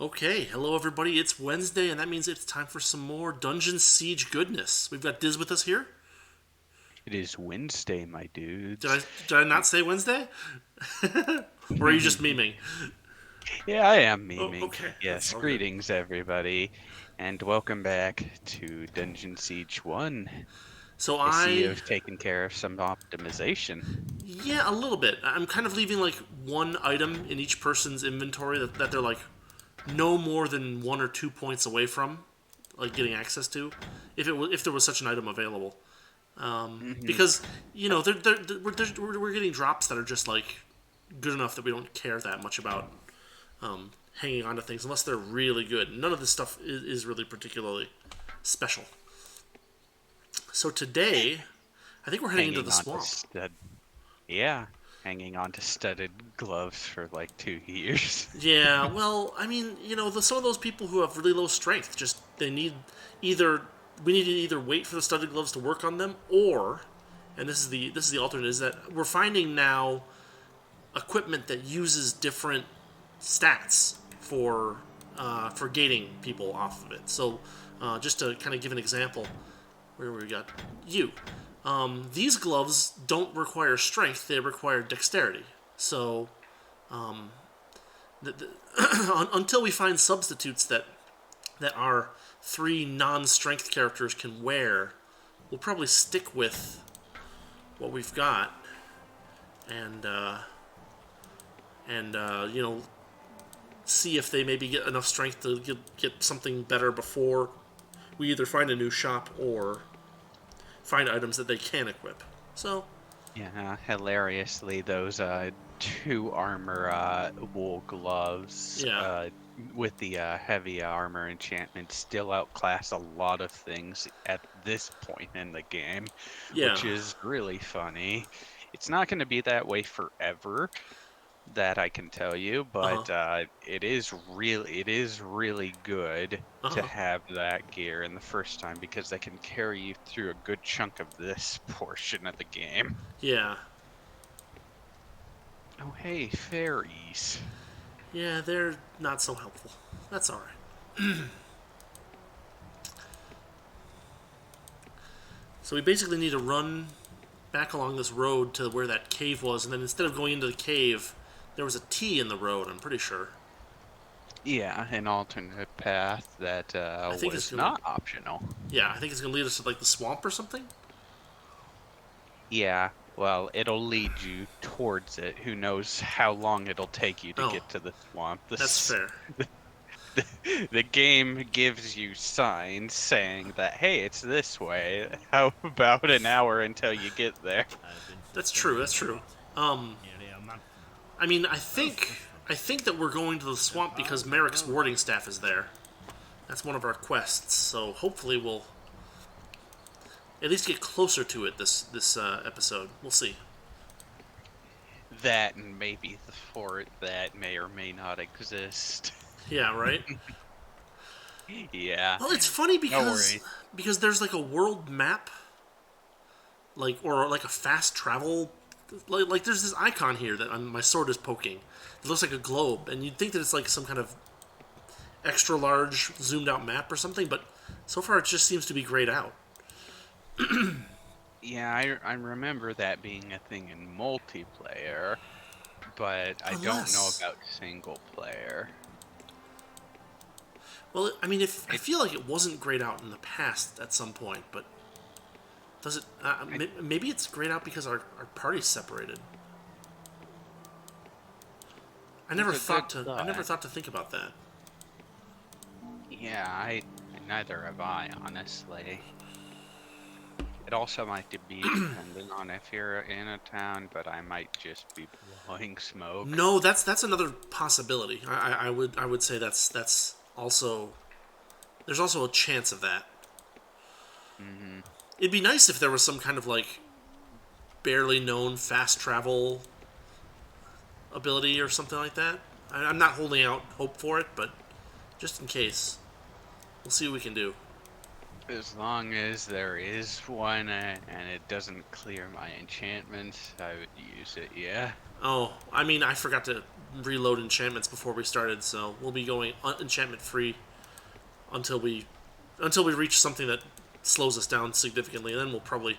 Okay, hello everybody. It's Wednesday, and that means it's time for some more Dungeon Siege goodness. We've got Diz with us here. It is Wednesday, my Did dudes. I not say Wednesday, or are you just memeing? Yeah, I am Oh, memeing. okay, that's Yes, all good. greetings, everybody, and welcome back to Dungeon Siege 1. So I see I, you've taken care of some optimization. yeah, a little bit. I'm kind of leaving like one item in each person's inventory that they're like no more than 1 or 2 points away from, like getting access to, if there was such an item available. hmm Because we're getting drops that are just like good enough that we don't care that much about hanging on to things unless they're really good. None of this stuff is really particularly special. So today, I think we're heading into the Hanging on to swamp. stud. Yeah, hanging on to studded gloves for like 2 years. Yeah, well, I mean, some of those people who have really low strength just they need either we need to either wait for the studded gloves to work on them, or, and this is the alternate, is that we're finding now equipment that uses different stats for gating people off of it. So, just to kind of give an example, where we got you. These gloves don't require strength; they require dexterity. So, until we find substitutes that our three non-strength characters can wear, we'll probably stick with what we've got, and see if they maybe get enough strength to get something better before we either find a new shop or find items that they can equip. So, Yeah, hilariously, those two armor wool gloves yeah, with the heavy armor enchantment still outclass a lot of things at this point in the game, yeah, which is really funny. It's not going to be that way forever, that I can tell you, uh huh, but it is really good uh to huh, have that gear in the first time because they can carry you through a good chunk of this portion of the game. yeah, Oh, hey, fairies. yeah. They're not so helpful. That's all right. So we basically need to run back along this road to where that cave was, and then instead of going into the cave, there was a T in the road. I'm pretty sure. Yeah, an alternate path that I think it's was gonna. not optional. Yeah, I think it's gonna lead us to like the swamp or something. Yeah, well, it'll lead you towards it. Who knows how long it'll take you to Oh, get to the swamp. that's fair. The game gives you signs saying that, hey, it's this way. How about an hour until you get there? That's true. That's true. Um, I mean, I think that we're going to the swamp because Merrick's warding staff is there. That's one of our quests. So hopefully we'll at least get closer to it this episode. We'll see. That and maybe the fort that may or may not exist. Yeah, right. Yeah, Well, it's funny no because worries. there's like a world map, like, or like a fast travel, like there's this icon here that my sword is poking. It looks like a globe, and you'd think that it's like some kind of extra large zoomed out map or something, but so far it just seems to be grayed out. Yeah, I remember that being a thing in multiplayer, but I don't know Unless, about single player. well, I mean, if I It, feel like it wasn't grayed out in the past at some point, but does it? I Maybe it's grayed out because our party's separated. It's a good I never thought. thought to think about that. Yeah, I neither have I, honestly. It also might be dependent on if you're in a town, but I might just be blowing smoke. No, that's another possibility. I would say that's also there's also a chance of that. hmm It'd be nice if there was some kind of like barely known fast travel ability or something like that. I'm not holding out hope for it, but just in case, we'll see what we can do. As long as there is one and it doesn't clear my enchantments, I would use it, yeah. Oh, I mean, I forgot to reload enchantments before we started, so we'll be going enchantment free until we reach something that slows us down significantly, and then we'll probably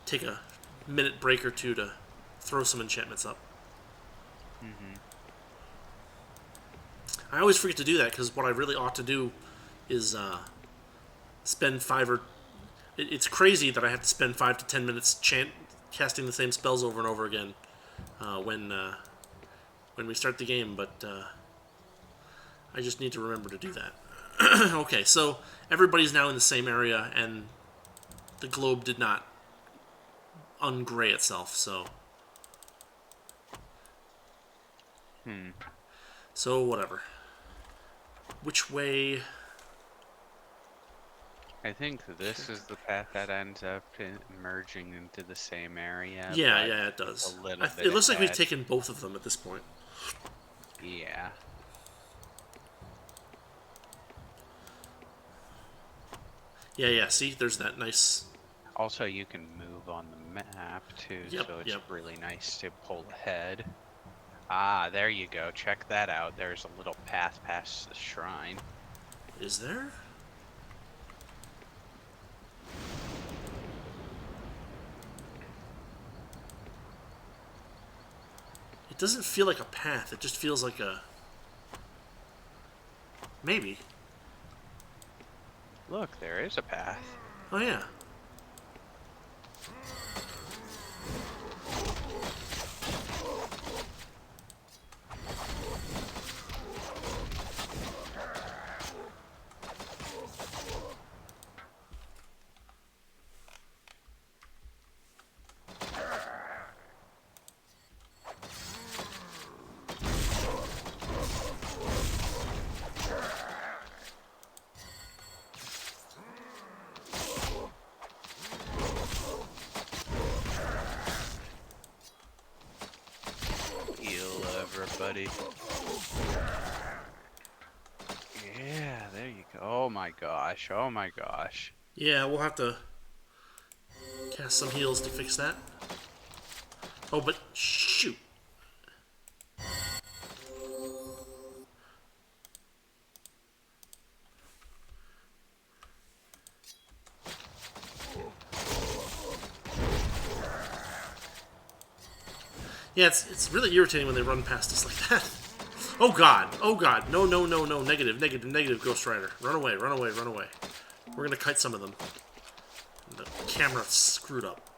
take a minute break or two to throw some enchantments up. Mm-hmm. I always forget to do that because what I really ought to do is spend it's crazy that I have to spend 5 to 10 minutes casting the same spells over and over again when we start the game, but I just need to remember to do that. Okay, so everybody's now in the same area, and the globe did not ungray itself, so... So, whatever. Which way... I think this is the path that ends up merging into the same area. Yeah, it does. A little bit it looks like we've ahead. taken both of them at this point. Yeah. Yeah, see? There's that nice... Also, you can move on the map, too, so it's really nice to pull ahead. Ah, there you go. Check that out. There's a little path past the shrine. Is there? It doesn't feel like a path. It just feels like a... Maybe. Look, there is a path. Oh, yeah. Everybody. Yeah, there you go. Oh my gosh. Oh my gosh. Yeah, we'll have to cast some heals to fix that. Oh, but shoot. Yeah, it's really irritating when they run past us like that. Oh god, no, negative, Ghost Rider. Run away. We're gonna kite some of them. The camera screwed up.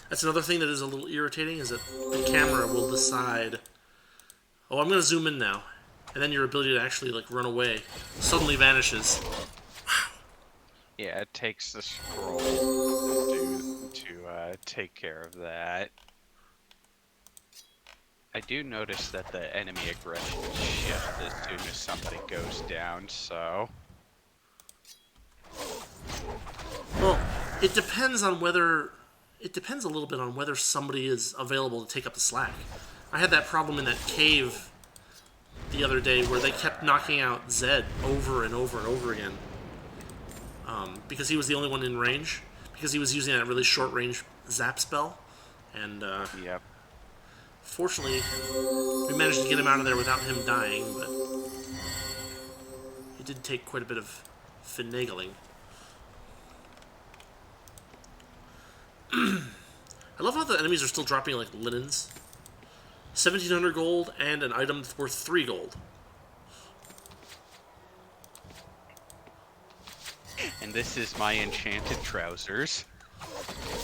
That's another thing that is a little irritating, is that the camera will decide... Oh, I'm gonna zoom in now. And then your ability to actually, like, run away suddenly vanishes. Wow. Yeah, it takes the scroll to take care of that. I do notice that the enemy aggression shifts as soon as somebody goes down, so... Well, it depends on whether... It depends a little bit on whether somebody is available to take up the slack. I had that problem in that cave the other day where they kept knocking out Zed over and over and over again. Because he was the only one in range. Because he was using that really short range zap spell. And, Yep. fortunately, we managed to get him out of there without him dying, but it did take quite a bit of finagling. I love how the enemies are still dropping, like, linens. 1,700 gold and an item that's worth 3 gold. And this is my enchanted trousers.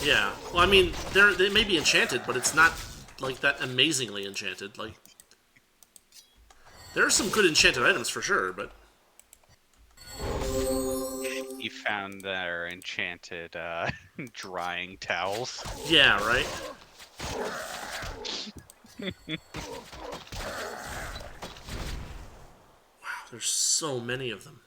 Yeah. Well, I mean, they may be enchanted, but it's not, like, that amazingly enchanted. Like, there are some good enchanted items for sure, but... You found their enchanted, drying towels. Yeah, right? Wow, there's so many of them.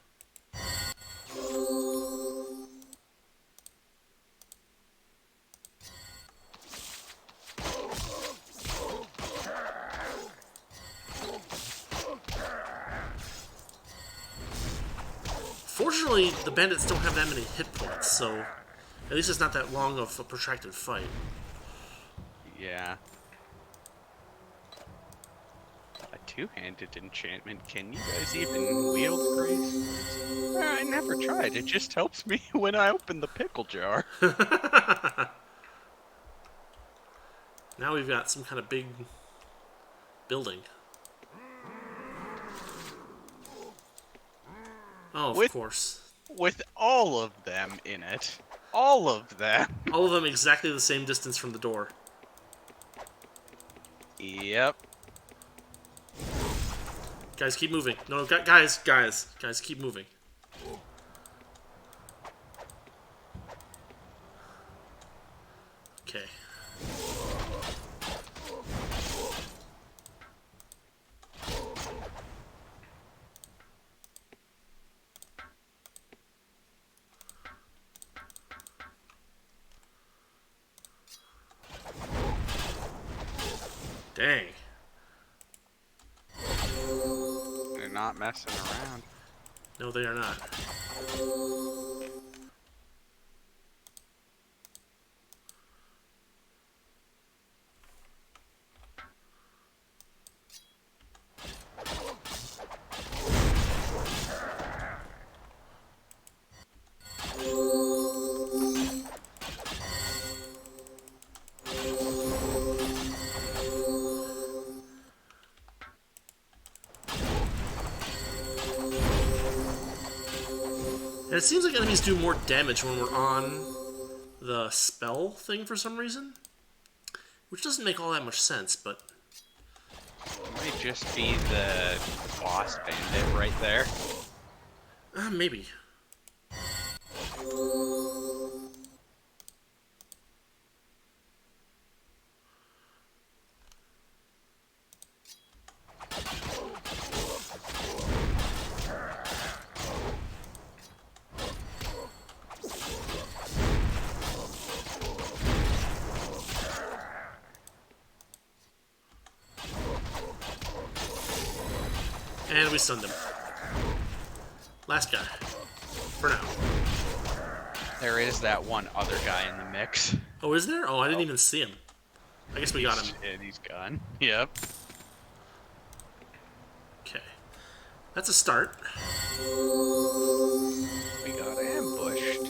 Fortunately, the bandits don't have that many hit points, so at least it's not that long of a protracted fight. Yeah. A two-handed enchantment. Can you guys even wield grace? I never tried. It just helps me when I open the pickle jar. Now we've got some kind of big building. Oh, of course. With all of them in it. All of them. All of them exactly the same distance from the door. Yep. Guys, keep moving. No, guys, keep moving. Okay. Dang. They're not messing around. No, they are not. And it seems like enemies do more damage when we're on the spell thing for some reason. Which doesn't make all that much sense, but... It might just be the boss bandit right there. Maybe. And we stunned him. Last guy. For now. There is that one other guy in the mix. Oh, is there? Oh, I didn't even see him. I guess we got him. And he's gone. Yep. Okay. That's a start. We got ambushed.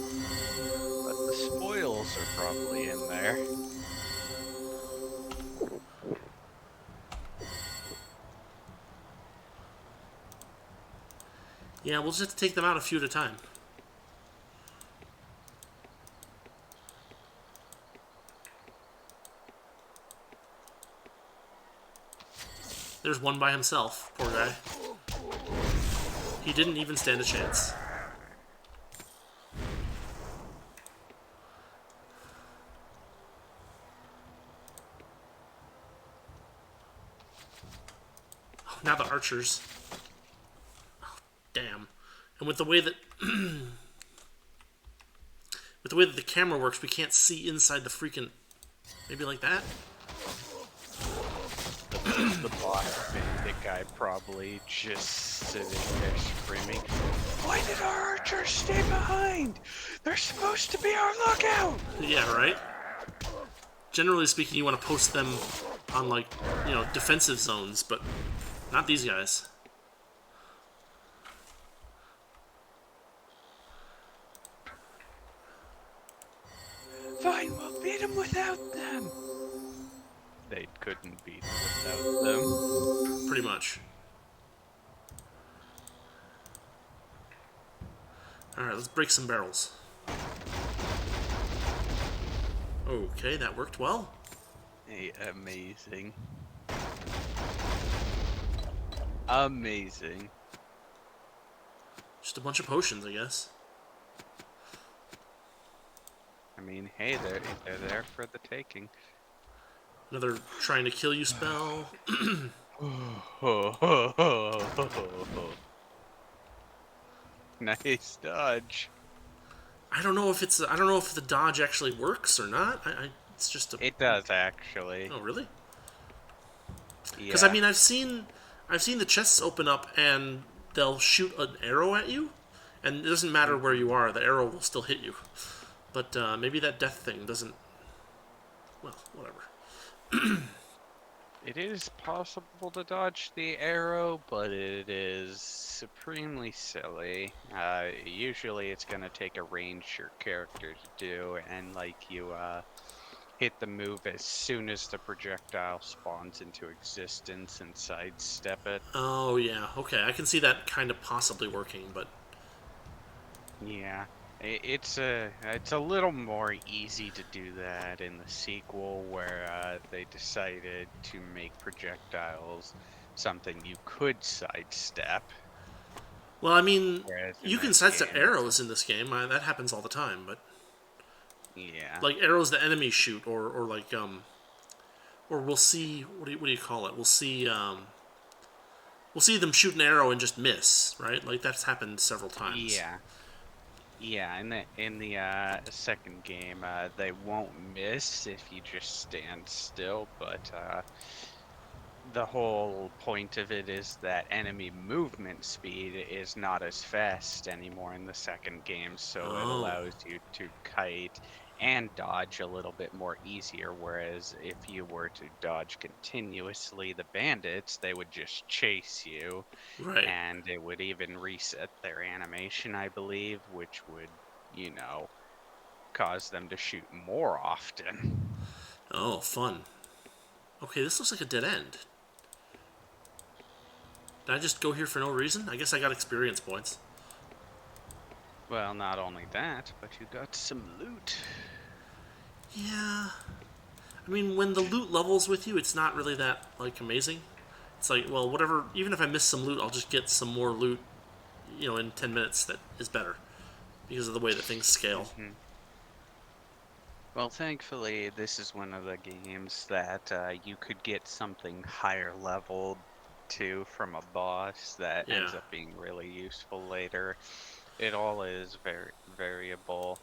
But the spoils are probably in there. Yeah, we'll just have to take them out a few at a time. There's one by himself, poor guy. He didn't even stand a chance. Oh, now the archers. Oh, damn. And with the way that the camera works, we can't see inside the freaking... Maybe like that? The boss bandit guy probably just sitting there screaming, "Why did our archers stay behind? They're supposed to be our lookout!" Yeah, right? Generally speaking, you want to post them on, like, you know, defensive zones, but not these guys. Fine, we'll beat them without them. They couldn't beat without them. Pretty much. Alright, let's break some barrels. Okay, that worked well. Hey, amazing. Amazing. Just a bunch of potions, I guess. I mean, hey, they're there for the taking. Another trying to kill you spell. Nice dodge. I don't know if the dodge actually works or not. It's just a... It does actually. Oh, really? Yeah. Because I mean, I've seen the chests open up and they'll shoot an arrow at you, And it doesn't matter where Mhm. you are; the arrow will still hit you. But maybe that death thing doesn't. Well, whatever. It is possible to dodge the arrow, but it is supremely silly. Usually it's going to take a ranger character to do, and like you hit the move as soon as the projectile spawns into existence and sidestep it. Oh yeah, okay. I can see that kind of possibly working, but Yeah, it's a little more easy to do that in the sequel where they decided to make projectiles something you could sidestep, well, I mean, whereas in you can this sidestep game it's arrows in this game. That happens all the time. But yeah, like arrows the enemies shoot, or like or we'll see what do you call it? We'll see them shoot an arrow and just miss, right? Like that's happened several times. yeah, yeah. In the second game, they won't miss if you just stand still, but the whole point of it is that enemy movement speed is not as fast anymore in the second game, so it Oh, allows you to kite and dodge a little bit more easier. Whereas if you were to dodge continuously the bandits, they would just chase you, right. and it would even reset their animation, I believe, which would, you know, cause them to shoot more often. Oh, fun. Okay, this looks like a dead end. Did I just go here for no reason? I guess I got experience points. Well, not only that, but you got some loot. Yeah. I mean, when the loot levels with you, it's not really that like amazing. It's like, well, whatever. Even if I miss some loot, I'll just get some more loot. In 10 minutes, that is better because of the way that things scale. hmm Well, thankfully, this is one of the games that you could get something higher leveled to from a boss that Yeah. ends up being really useful later. It all is very variable.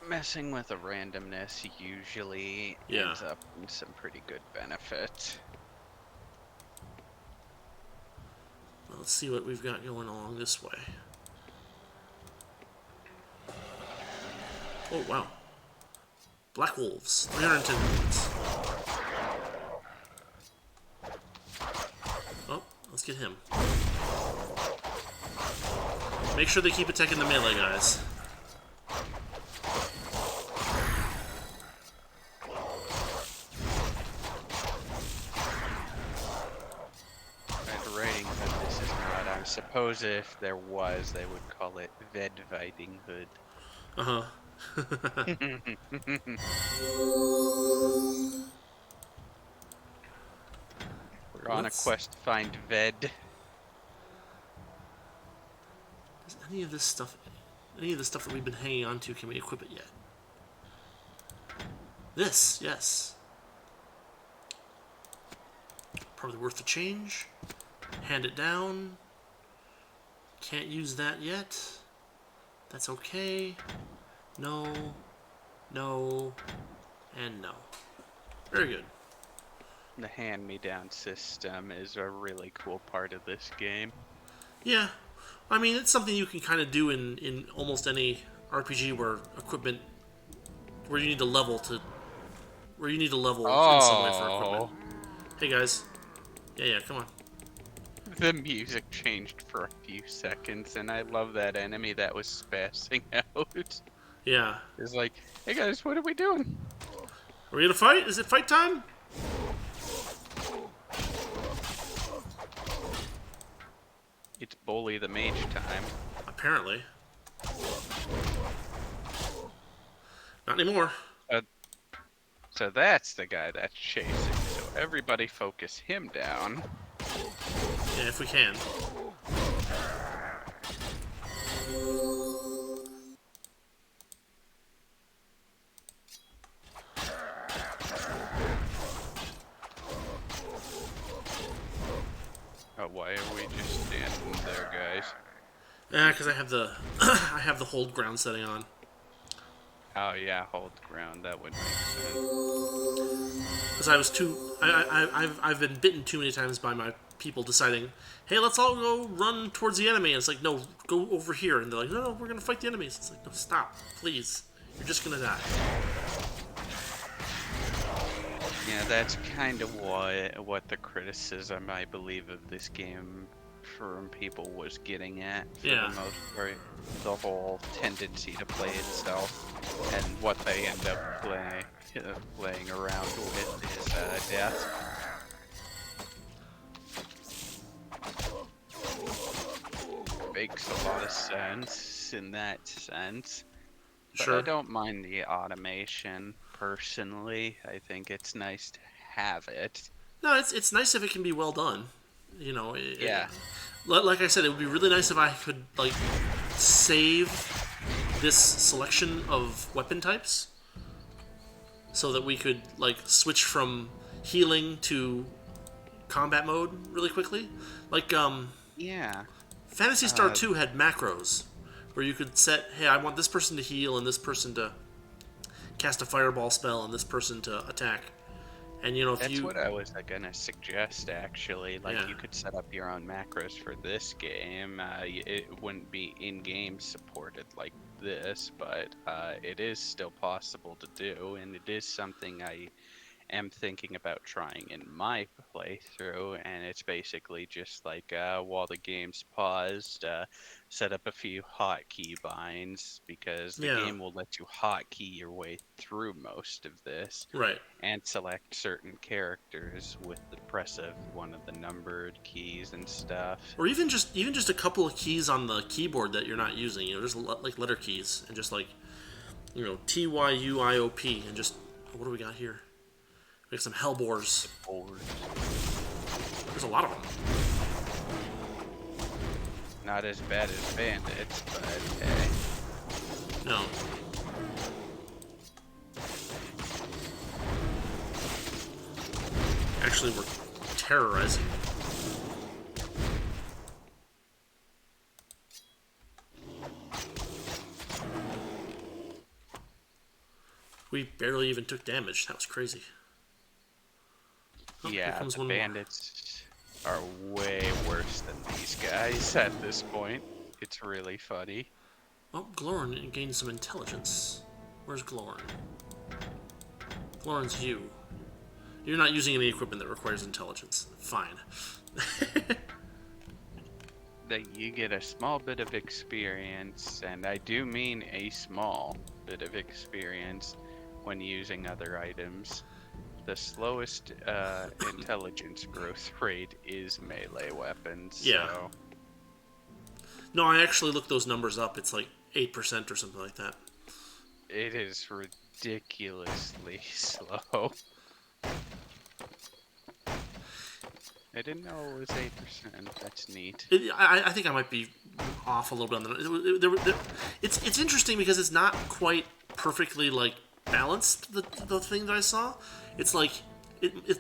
Messing with the randomness usually Yeah. ends up in some pretty good benefit. Well, let's see what we've got going along this way. Oh wow. Black wolves. 310 points. Oh, let's get him. Make sure they keep attacking the melee guys. Red Riding Hood, this is not. I suppose if there was, they would call it Ved Riding Hood. Uh huh. We're on a Let's. quest to find Ved. Does any of the stuff that we've been hanging on to, can we equip it yet? This, yes. Probably worth the change. Hand it down. Can't use that yet. That's okay. No. No. And no. Very good. The hand-me-down system is a really cool part of this game. Yeah. I mean, it's something you can kind of do in almost any RPG where equipment, where you need to level to, where you need to level in some way for equipment. Oh, Hey guys. Yeah, come on. the music changed for a few seconds, and I love that enemy that was spazzing out. Yeah. It's like, hey guys, what are we doing? Are we gonna fight? Is it fight time? It's Bully the Mage time. Apparently. Not anymore. Uh, so that's the guy that's chasing. So everybody focus him down. Yeah, if we can. Oh, why are we just standing there, guys? Yeah, because I have the I have the hold ground setting on. Oh yeah, hold the ground. That would make sense. Because I was too. I've been bitten too many times by my people deciding, hey, let's all go run towards the enemy. And it's like, no, go over here. And they're like, no, we're gonna fight the enemies. It's like, no, stop, please. You're just gonna die. Yeah, that's kind of what the criticism I believe of this game from people was getting at for Yeah. the most part. The whole tendency to play itself and what they end up playing around with is death. Makes a lot of sense in that sense. But Sure. I don't mind the automation personally. I think it's nice to have it. No, it's nice if it can be well done. You know, Yeah. like I said, it would be really nice if I could like save this selection of weapon types so that we could like switch from healing to combat mode really quickly. Like Yeah. Phantasy Star 2 had macros where you could set, hey, I want this person to heal and this person to cast a fireball spell and this person to attack. And you know, if That's you what I was gonna suggest actually. Like Yeah. you could set up your own macros for this game. It wouldn't be in-game supported like this, but it is still possible to do, and it is something I am thinking about trying in my playthrough. And it's basically just like while the game's paused, set up a few hotkey binds because the yeah, game will let you hotkey your way through most of this right. and select certain characters with the press of one of the numbered keys and stuff. Or even just a couple of keys on the keyboard that you're not using, you know, just like letter keys and just like, you know, TYUIOP and just what do we got here? We got some hellbores. Or There's a lot of them. not as bad as bandits, but hey. No. Actually, we're terrorizing. We barely even took damage. That was crazy. Oh, here Yeah, comes the one more. bandits are way worse than these guys at this point. It's really funny. Oh, Glorn gained some intelligence. Where's Glorn? Glorn's you. You're not using any equipment that requires intelligence. Fine. That you get a small bit of experience, and I do mean a small bit of experience when using other items. The slowest intelligence growth rate is melee weapons. Yeah. So No, I actually looked those numbers up. It's like 8% or something like that. it is ridiculously slow. I didn't know it was 8%. That's neat. I think I might be off a little bit on that. It's interesting because it's not quite perfectly like balanced. The thing that I saw, it's like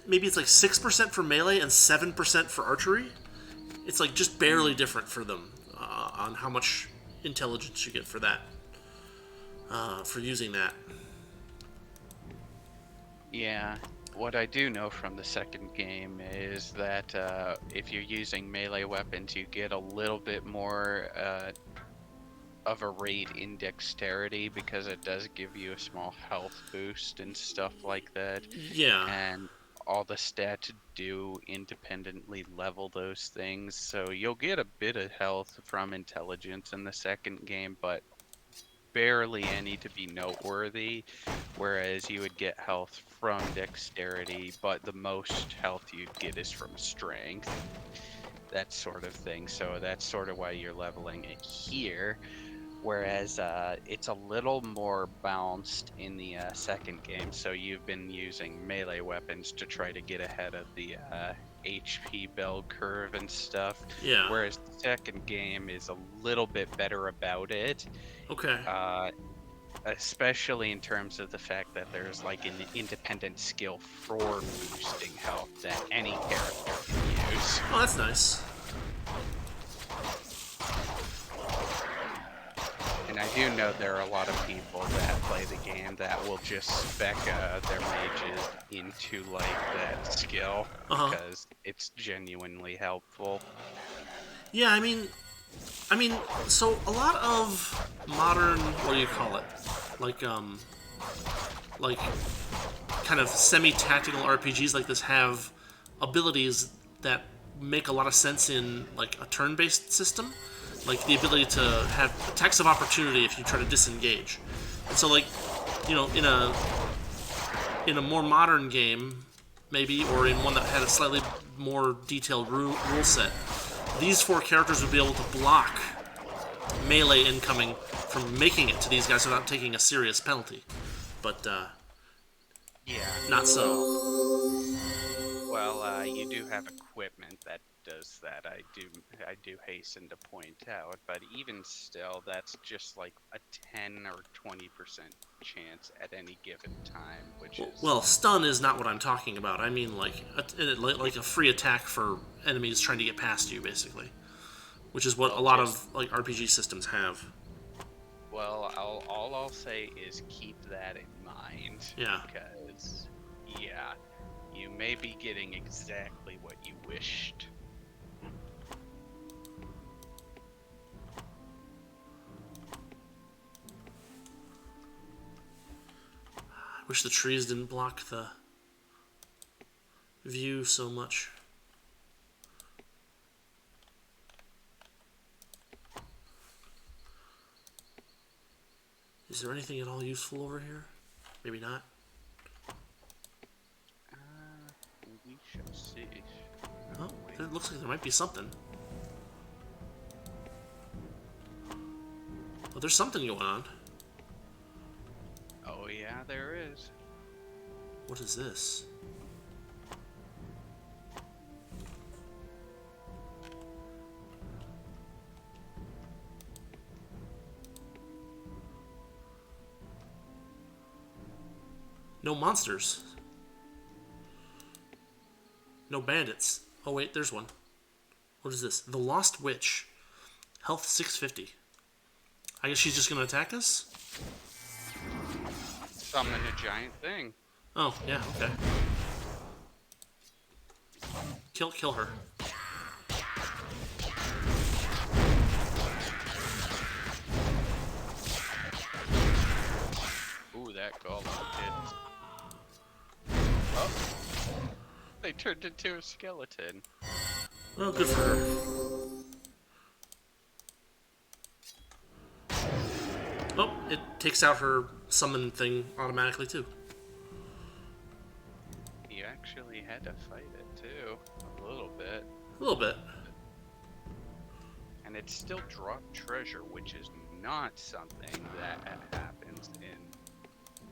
maybe it's like 6% for melee and 7% for archery. It's like just barely different for them on how much intelligence you get for that for using that. Yeah. What I do know from the second game is that if you're using melee weapons, you get a little bit more of a rate in dexterity because it does give you a small health boost and stuff like that. Yeah. And all the stats do independently level those things. So you'll get a bit of health from intelligence in the second game, but barely any to be noteworthy, whereas you would get health from dexterity, but the most health you'd get is from strength, that sort of thing. So that's sort of why you're leveling it here, whereas it's a little more balanced in the second game. So you've been using melee weapons to try to get ahead of the HP bell curve and stuff, Yeah. whereas the second game is a little bit better about it. Okay. Especially in terms of the fact that there's like an independent skill for boosting health that any character can use. Oh, that's nice. And mean, I do know there are a lot of people that play the game that will just spec their mages into like that skill Uh huh. because it's genuinely helpful. Yeah, I mean, so a lot of modern, what do you call it? Like, like kind of semi-tactical RPGs like this have abilities that make a lot of sense in like a turn-based system, like the ability to have attacks of opportunity if you try to disengage. And so, like, in a more modern game, maybe, or in one that had a slightly more detailed rule set, these four characters would be able to block melee incoming from making it to these guys without taking a serious penalty. But Yeah. not so. You do have equipment that does that. I do hasten to point out, but even still, that's just like a 10 or 20% chance at any given time, which is Well, stun is not what I'm talking about. I mean like a free attack for enemies trying to get past you, basically, which is what a well, lot just of like RPG systems have. all I'll say is keep that in mind Yeah. because yeah, you may be getting exactly what you wished. I wish the trees didn't block the view so much. Is there anything at all useful over here? Maybe not. We shall see. Oh, it looks like there might be something. Oh, there's something going on. Oh yeah, there is. What is this? No monsters. No bandits. Oh wait, there's one. What is this? The Lost Witch. Health 650. I guess she's just gonna attack us? Summon a giant thing. Oh, yeah, okay. Kill her. Ooh, that golem did. Oh, they turned into a skeleton. Well, good for her. Oh, it takes out her summon thing automatically too. You actually had to fight it too, a little bit. A little bit. And it still dropped treasure, which is not something that happens in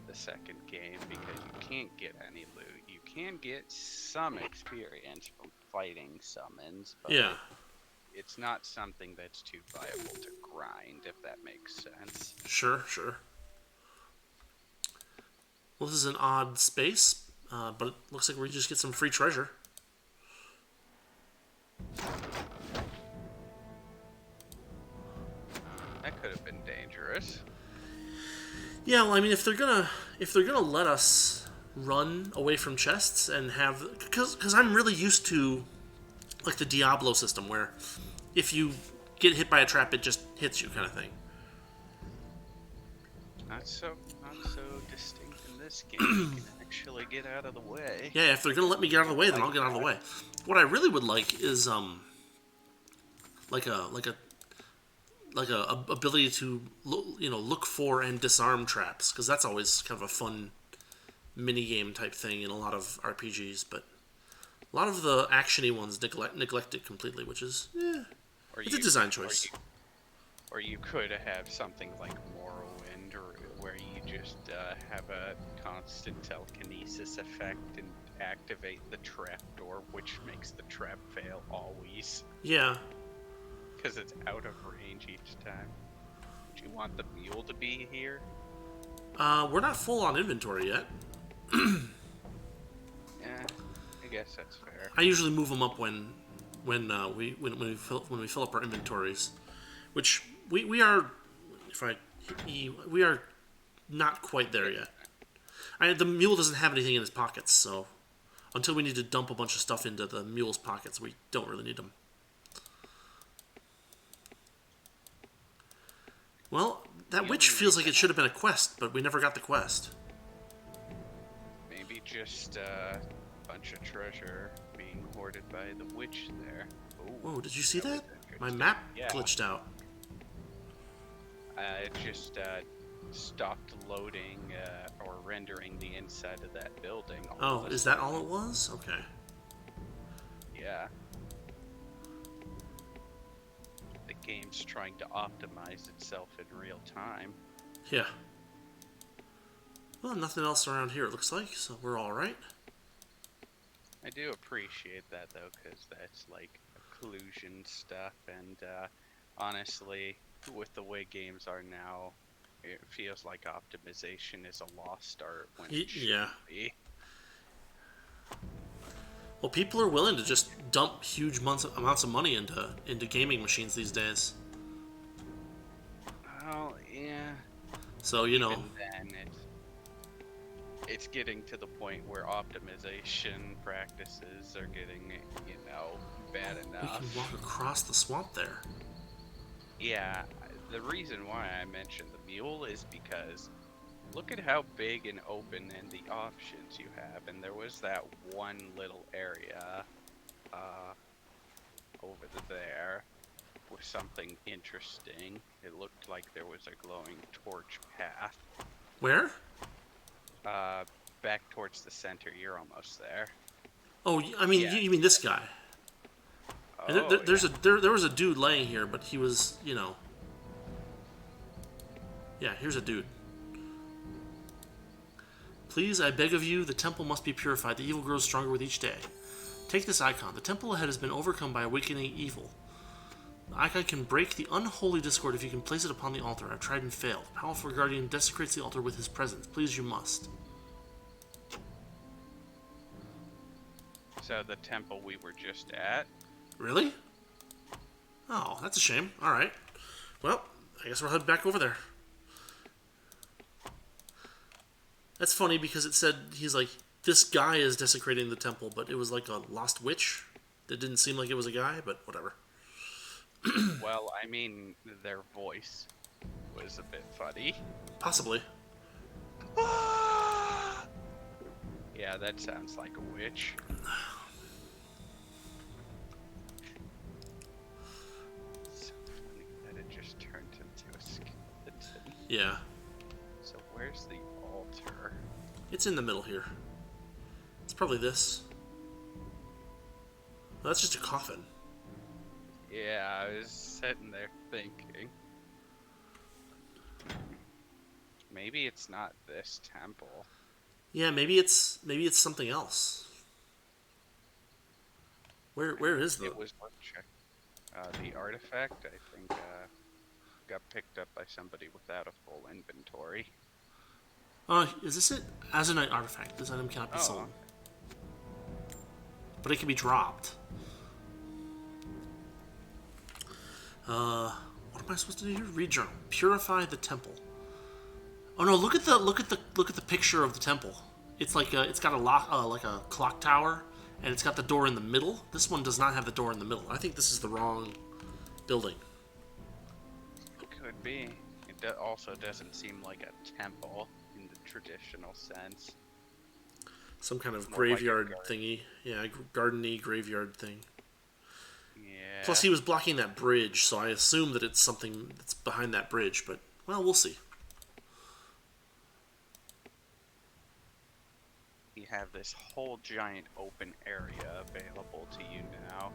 the second game because you can't get any loot. You can get some experience from fighting summons, but Yeah. it's not something that's too viable to grind, if that makes sense. Sure. Well, this is an odd space, but it looks like we just get some free treasure. That could have been dangerous. Yeah, well, I mean, if they're gonna let us run away from chests and have, because I'm really used to like the Diablo system where if you get hit by a trap, it just hits you, kind of thing. Not so distinct in this game. You can actually get out of the way. Yeah, if they're gonna let me get out of the way, then I'll get out of the way. What I really would like is like a ability to look for and disarm traps, because that's always kind of a fun mini game type thing in a lot of RPGs. But a lot of the actiony ones neglect it completely, which is it's a design choice. Or you could have something like Morrowind, or where you just have a constant telekinesis effect and activate the trapdoor, which makes the trap fail always. Yeah. Because it's out of range each time. Would you want the mule to be here? We're not full on inventory yet. Yeah, I guess that's fair. I usually move them up when we fill up our inventories, which we are. We are not quite there yet. The mule doesn't have anything in his pockets, so until we need to dump a bunch of stuff into the mule's pockets, we don't really need them. Well, that witch feels like it should have been a quest, but we never got the quest. Maybe just a bunch of treasure being hoarded by the witch there. Ooh, Whoa, did you see was that? My interesting. map Yeah. glitched out. It just stopped loading or rendering the inside of that building. Oh, is that all it was? Okay. Yeah. The game's trying to optimize itself in real time. Yeah. Well, nothing else around here, it looks like, so we're alright. I do appreciate that, though, because that's, like, occlusion stuff, and honestly, with the way games are now, it feels like optimization is a lost art when it shouldn't Yeah. be. Well, people are willing to just dump huge amounts of money into gaming machines these days. Well, yeah. So, you know. Even then, it's getting to the point where optimization practices are getting, bad We enough. can walk across the swamp there. Yeah, the reason why I mentioned the mule is because look at how big and open and the options you have, and there was that one little area over there with something interesting. It looked like there was a glowing torch path. Where? Back towards the center. You're almost there. Oh, I mean, Yeah. you mean this guy. And Oh, there was a dude laying here, but he was, Yeah, here's a dude. Please, I beg of you, the temple must be purified. The evil grows stronger with each day. Take this icon. The temple ahead has been overcome by awakening evil. The icon can break the unholy discord if you can place it upon the altar. I've tried and failed. Powerful guardian desecrates the altar with his presence. Please, you must. So the temple we were just at. Really? Oh, that's a shame. Alright. Well, I guess we'll head back over there. That's funny because it said, he's like, this guy is desecrating the temple, but it was like a lost witch. It didn't seem like it was a guy, but whatever. Well, I mean, their voice was a bit funny. Possibly. Yeah, that sounds like a witch. So funny that it just turned into a skeleton. Yeah. So where's the altar? It's in the middle here. It's probably this. Well, that's just a coffin. Yeah, I was sitting there thinking. Maybe it's not this temple. Yeah, maybe it's something else. Where is the? It was worth checking. The artifact, I think, got picked up by somebody without a full inventory. Is this it? Azonite artifact. This item cannot be Oh. sold, but it can be dropped. What am I supposed to do here? Read journal. Purify the temple. Oh no! Look at the picture of the temple. It's like it's got a lock, like a clock tower, and it's got the door in the middle. This one does not have the door in the middle. I think this is the wrong building. Could be. It also doesn't seem like a temple in the traditional sense. Some kind of More like a graveyard garden. thingy. Yeah, garden-y graveyard thing. Yeah. Plus, he was blocking that bridge, so I assume that it's something that's behind that bridge. But well, we'll see. You have this whole giant open area available to you now.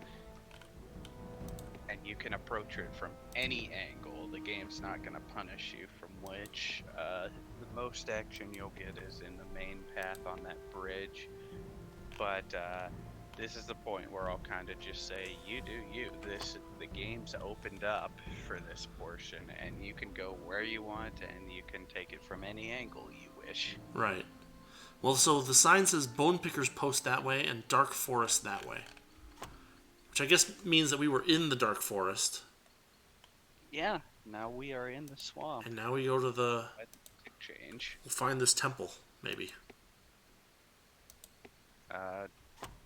And you can approach it from any angle. The game's not going to punish you from which. The most action you'll get is in the main path on that bridge. But this is the point where I'll kind of just say, you do you. The game's opened up for this portion, and you can go where you want, and you can take it from any angle you wish. Right. Well, so the sign says Bone Pickers Post that way and Dark Forest that way. Which I guess means that we were in the Dark Forest. Yeah, Now we are in the swamp. And now we go to the... Change. We'll find this temple, maybe.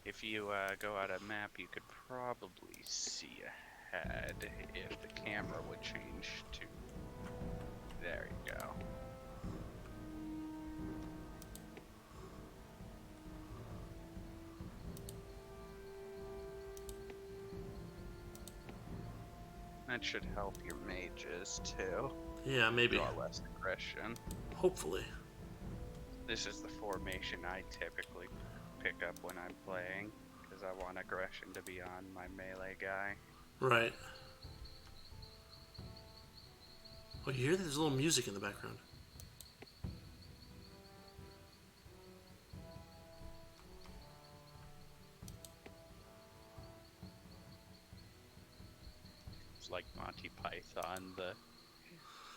If you go out a map, you could probably see ahead if the camera would change to... There you go. That should help your mages too. Yeah, maybe. Draw less aggression. Hopefully. This is the formation I typically pick up when I'm playing, because I want aggression to be on my melee guy. Right. Oh, you hear that? There's a little music in the background. It's like Monty Python, the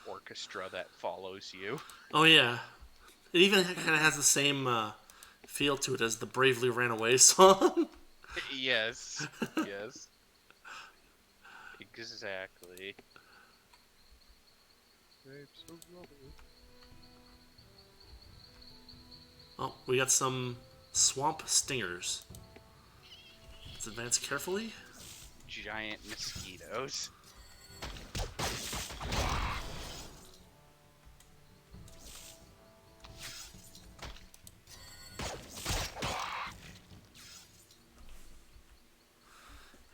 orchestra that follows you. Oh, yeah. It even kind of has the same feel to it as the Bravely Ran Away song. Yes, yes. Exactly. Oh, we got some swamp stingers. Let's advance carefully. Giant mosquitoes.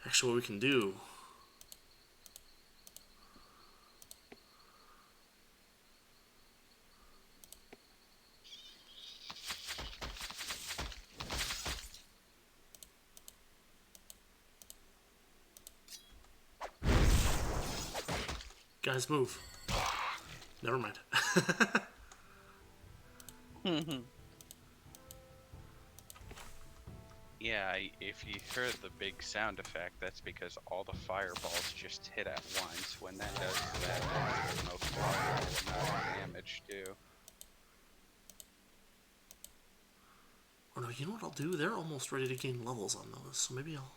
Actually, what we can do... Guys, move. Never mind. Yeah, if you heard the big sound effect, that's because all the fireballs just hit at once. When that does that, there's no fireball amount of damage too. Oh no, you know what I'll do? They're almost ready to gain levels on those, so maybe I'll...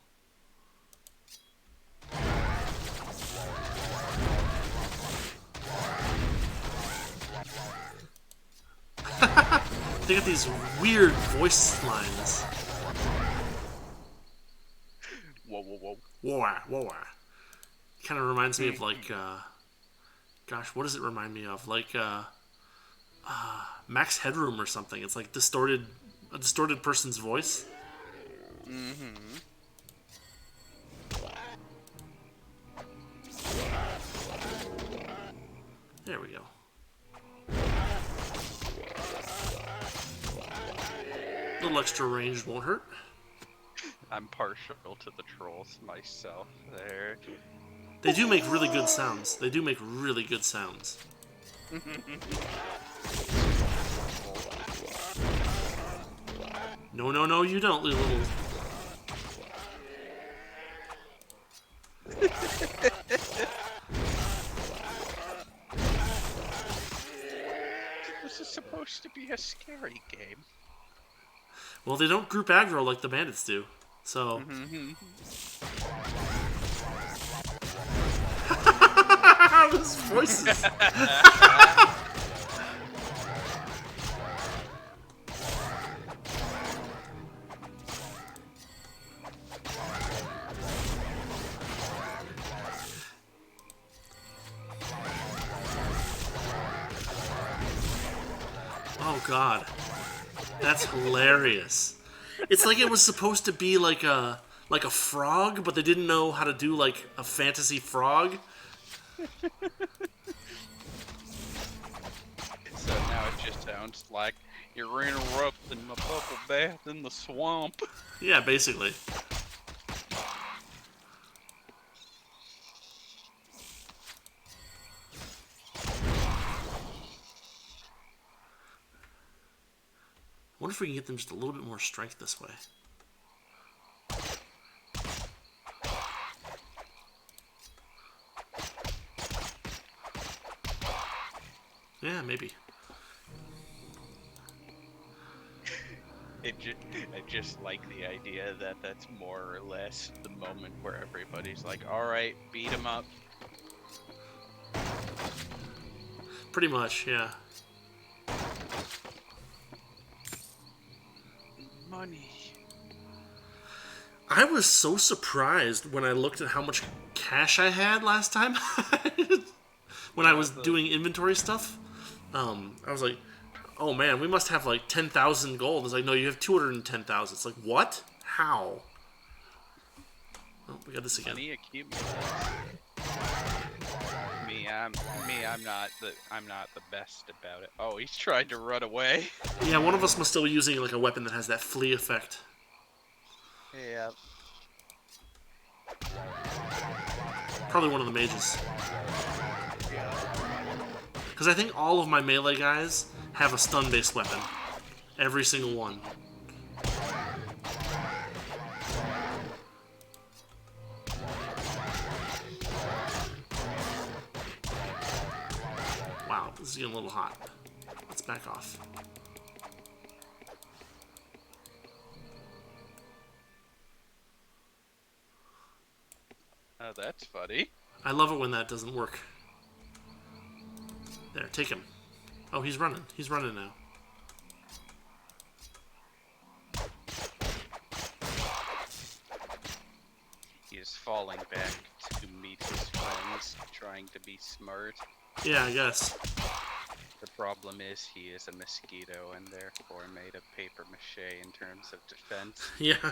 They got these weird voice lines. Whoa, whoa, whoa. Whoa, whoa. Kind of reminds me of like, gosh, what does it remind me of? Like, Max Headroom or something. It's like a distorted person's voice. Mm-hmm. There we go. A little extra range won't hurt. I'm partial to the trolls myself there. They do make really good sounds. They do make really good sounds. No, no, no, you don't, little... This is supposed to be a scary game. Well, they don't group aggro like the bandits do, so... Those voices... Oh god. That's hilarious. It's like it was supposed to be like a frog, but they didn't know how to do like a fantasy frog. So now it just sounds like you're interrupting my bubble bath in the swamp. Yeah, basically. I wonder if we can get them just a little bit more strength this way. Yeah, maybe. I just like the idea that that's more or less the moment where everybody's like, all right, beat him up. Pretty much, yeah. Money. I was so surprised when I looked at how much cash I had last time. When I was doing inventory stuff. I was like, oh man, we must have like 10,000 gold. It's like, no, you have 210,000. It's like, what? How? Oh, we got this again. Money accumulates. I'm not the best about it. Oh, he's trying to run away. Yeah, one of us must still be using like a weapon that has that flee effect. Yeah. Probably one of the mages. Because I think all of my melee guys have a stun-based weapon. Every single one. Wow, this is getting a little hot. Let's back off. Oh, that's funny. I love it when that doesn't work. There, take him. Oh, he's running. He's running now. He is falling back to meet his friends, trying to be smart. Yeah, I guess. The problem is he is a mosquito and therefore made of paper mache in terms of defense. Yeah.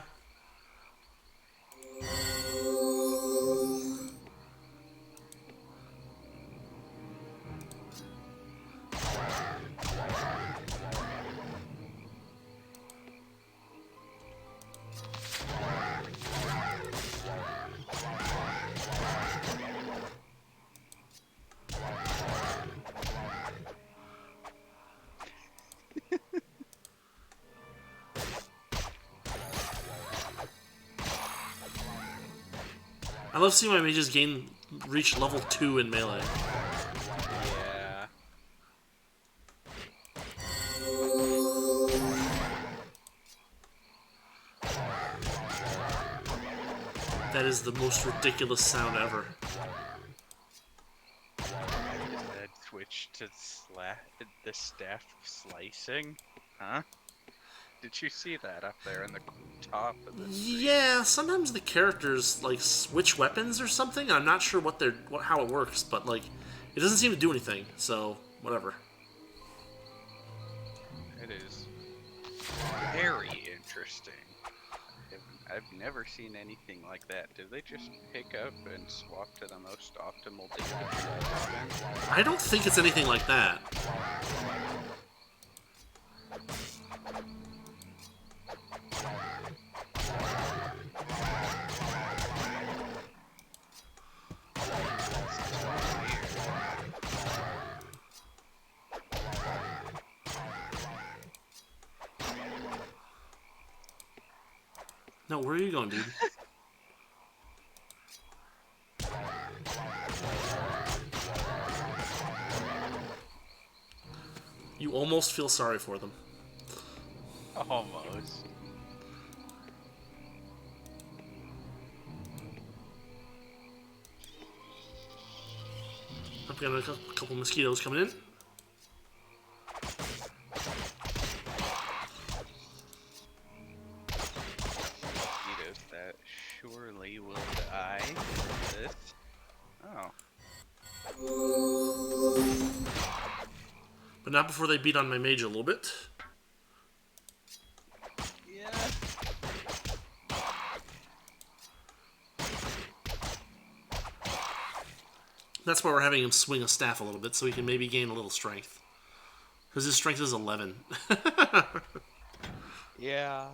I love seeing my mages reach level 2 in melee. Yeah. That is the most ridiculous sound ever. Is that switch to the staff slicing? Huh? Did you see that up there in the top of the screen? Yeah, sometimes the characters like switch weapons or something. I'm not sure how it works, but like it doesn't seem to do anything. So whatever. It is very interesting. I've never seen anything like that. Do they just pick up and swap to the most optimal damage weapon? I don't think it's anything like that. No, where are you going, dude? You almost feel sorry for them. Almost. I've got a couple mosquitoes coming in. Mosquitoes that surely will die from this. Oh. But not before they beat on my mage a little bit. Yeah. That's why we're having him swing a staff a little bit, so he can maybe gain a little strength. Because his strength is 11. Yeah.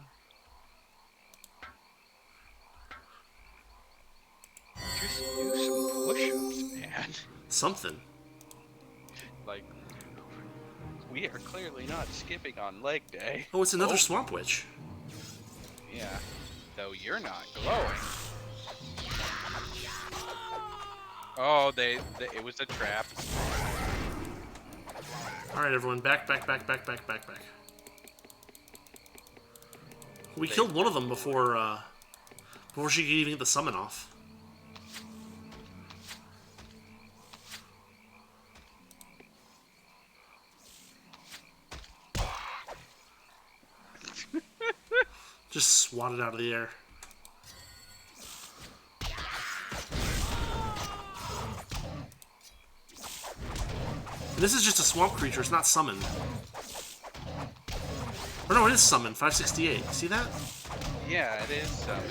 Just do some push-ups, man. Something. Like, we are clearly not skipping on leg day. Oh, it's another swamp witch. Yeah. Though you're not glowing. Oh, it was a trap. Alright, everyone, back. We killed one of them before she could even get the summon off. Just swat it out of the air. And this is just a swamp creature. It's not summoned. Or no, it is summoned. 568. See that? Yeah, it is summoned.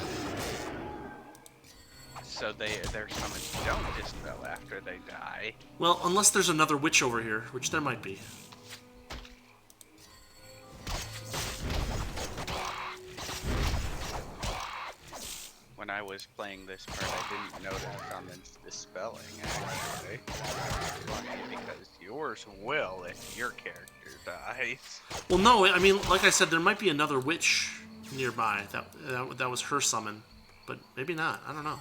So their summons don't dispel after they die. Well, unless there's another witch over here, which there might be. When I was playing this part, I didn't notice summons dispelling, actually. Funny, because yours will if your character dies. Well, no, I mean, like I said, there might be another witch nearby. That was her summon. But maybe not. I don't know.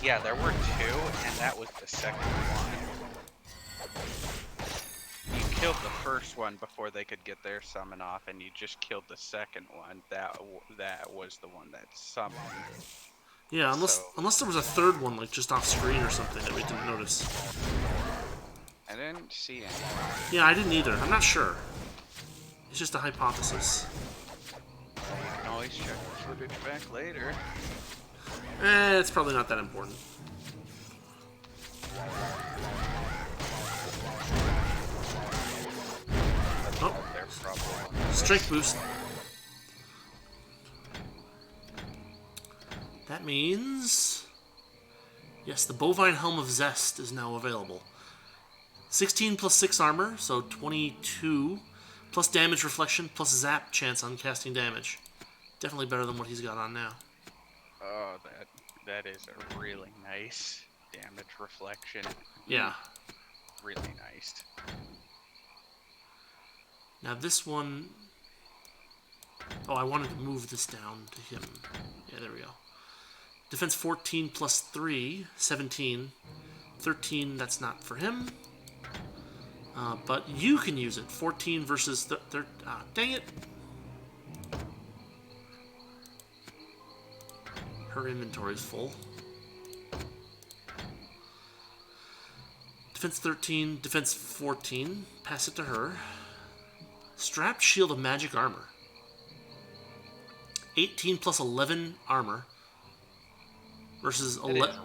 Yeah, there were two, and that was the second one. You killed the first one before they could get their summon off, and you just killed the second one. That was the one that summoned. Yeah, unless there was a third one, like just off screen or something that we didn't notice. I didn't see any. Yeah, I didn't either. I'm not sure. It's just a hypothesis. You can always check the footage back later. It's probably not that important. Oh, strength boost. That means... Yes, the Bovine Helm of Zest is now available. 16 plus 6 armor, so 22. Plus damage reflection, plus zap chance on casting damage. Definitely better than what he's got on now. Oh, that is a really nice damage reflection. Yeah. Really nice. Now this one... Oh, I wanted to move this down to him. Yeah, there we go. Defense 14 plus 3, 17. 13, that's not for him. But you can use it. 14 versus... dang it. Her inventory's full. Defense 13, defense 14. Pass it to her. Strapped shield of magic armor. 18 plus 11 armor. Versus 11.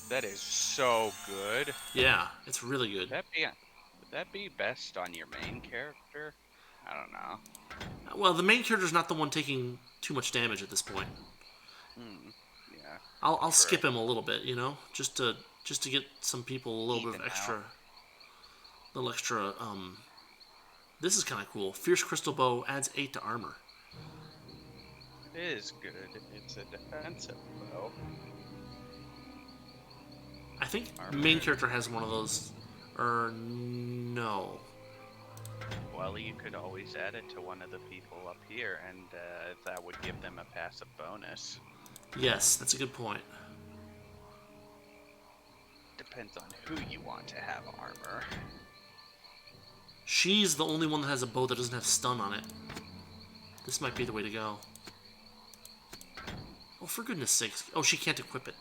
That is so good. Yeah, it's really good. Would that be best on your main character? I don't know. Well, the main character's not the one taking too much damage at this point. Yeah. I'll skip him a little bit, you know, just to get some people a little bit of extra, little extra. This is kind of cool. Fierce crystal bow adds 8 to armor. It is good. It's a defensive bow. I think main character has one of those, or no. Well, you could always add it to one of the people up here, and that would give them a passive bonus. Yes, that's a good point. Depends on who you want to have armor. She's the only one that has a bow that doesn't have stun on it. This might be the way to go. Oh, for goodness sakes. Oh, she can't equip it.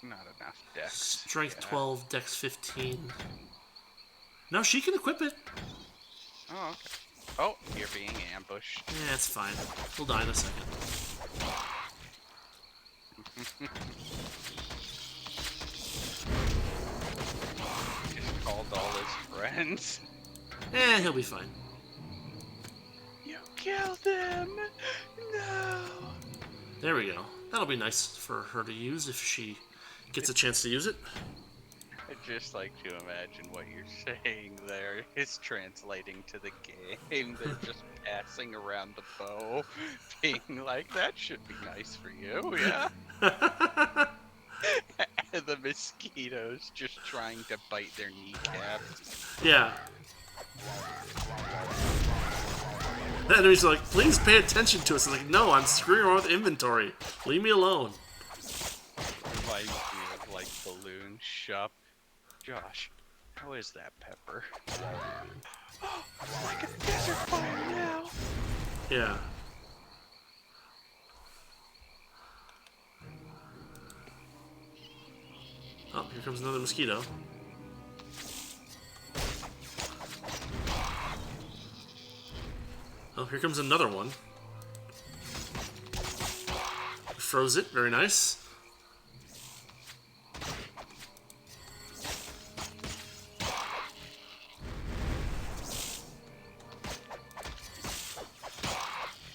Not enough dex. Strength 12, dex 15. No, she can equip it. Oh, okay. Oh, you're being ambushed. Yeah, it's fine. We'll die in a second. Just called all his friends. He'll be fine. You killed him! No! There we go. That'll be nice for her to use if she gets a chance to use it. I'd just like to imagine what you're saying there is translating to the game. They're just passing around the bow, being like, that should be nice for you, yeah? And the mosquitoes just trying to bite their kneecaps. Yeah. The enemy's like, please pay attention to us. I'm like, no, I'm screwing around with inventory. Leave me alone. Reminds me of, like, Balloon Shop. Josh, how is that pepper? Oh, it's like a desert fire now. Yeah. Oh, here comes another mosquito. Oh, here comes another one. Froze it. Very nice.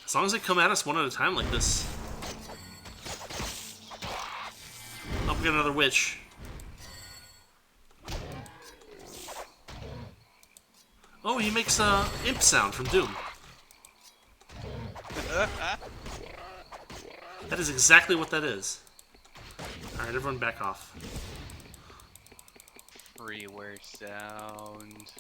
As long as they come at us one at a time like this. Oh, we got another witch. Oh, he makes a imp sound from Doom. That is exactly what that is. Alright, everyone back off. Freeware sound.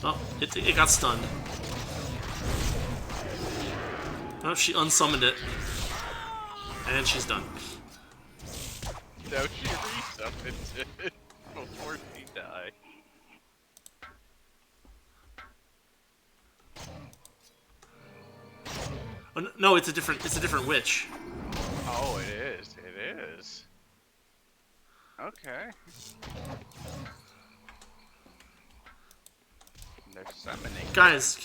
Oh, it got stunned. Oh, she unsummoned it. And she's done. No, she resummoned it before she died. Oh, no, it's a different witch. Oh, it is. It is. Okay. They're summoning. Guys,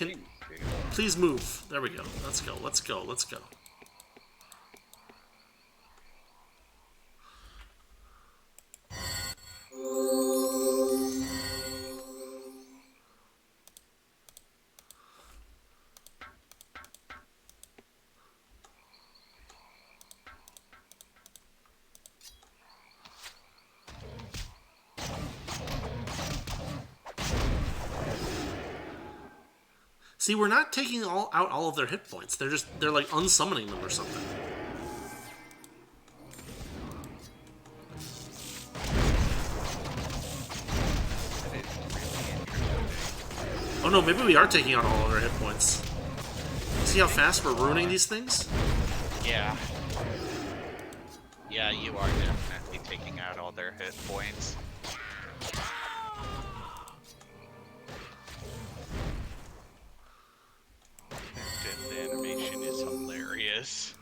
please move. There we go. Let's go. Let's go. Let's go. See, we're not taking out all of their hit points. They're like unsummoning them or something. Oh no, maybe we are taking out all of their hit points. See how fast we're ruining these things? Yeah. Yeah, you are definitely taking out all their hit points. The animation is hilarious.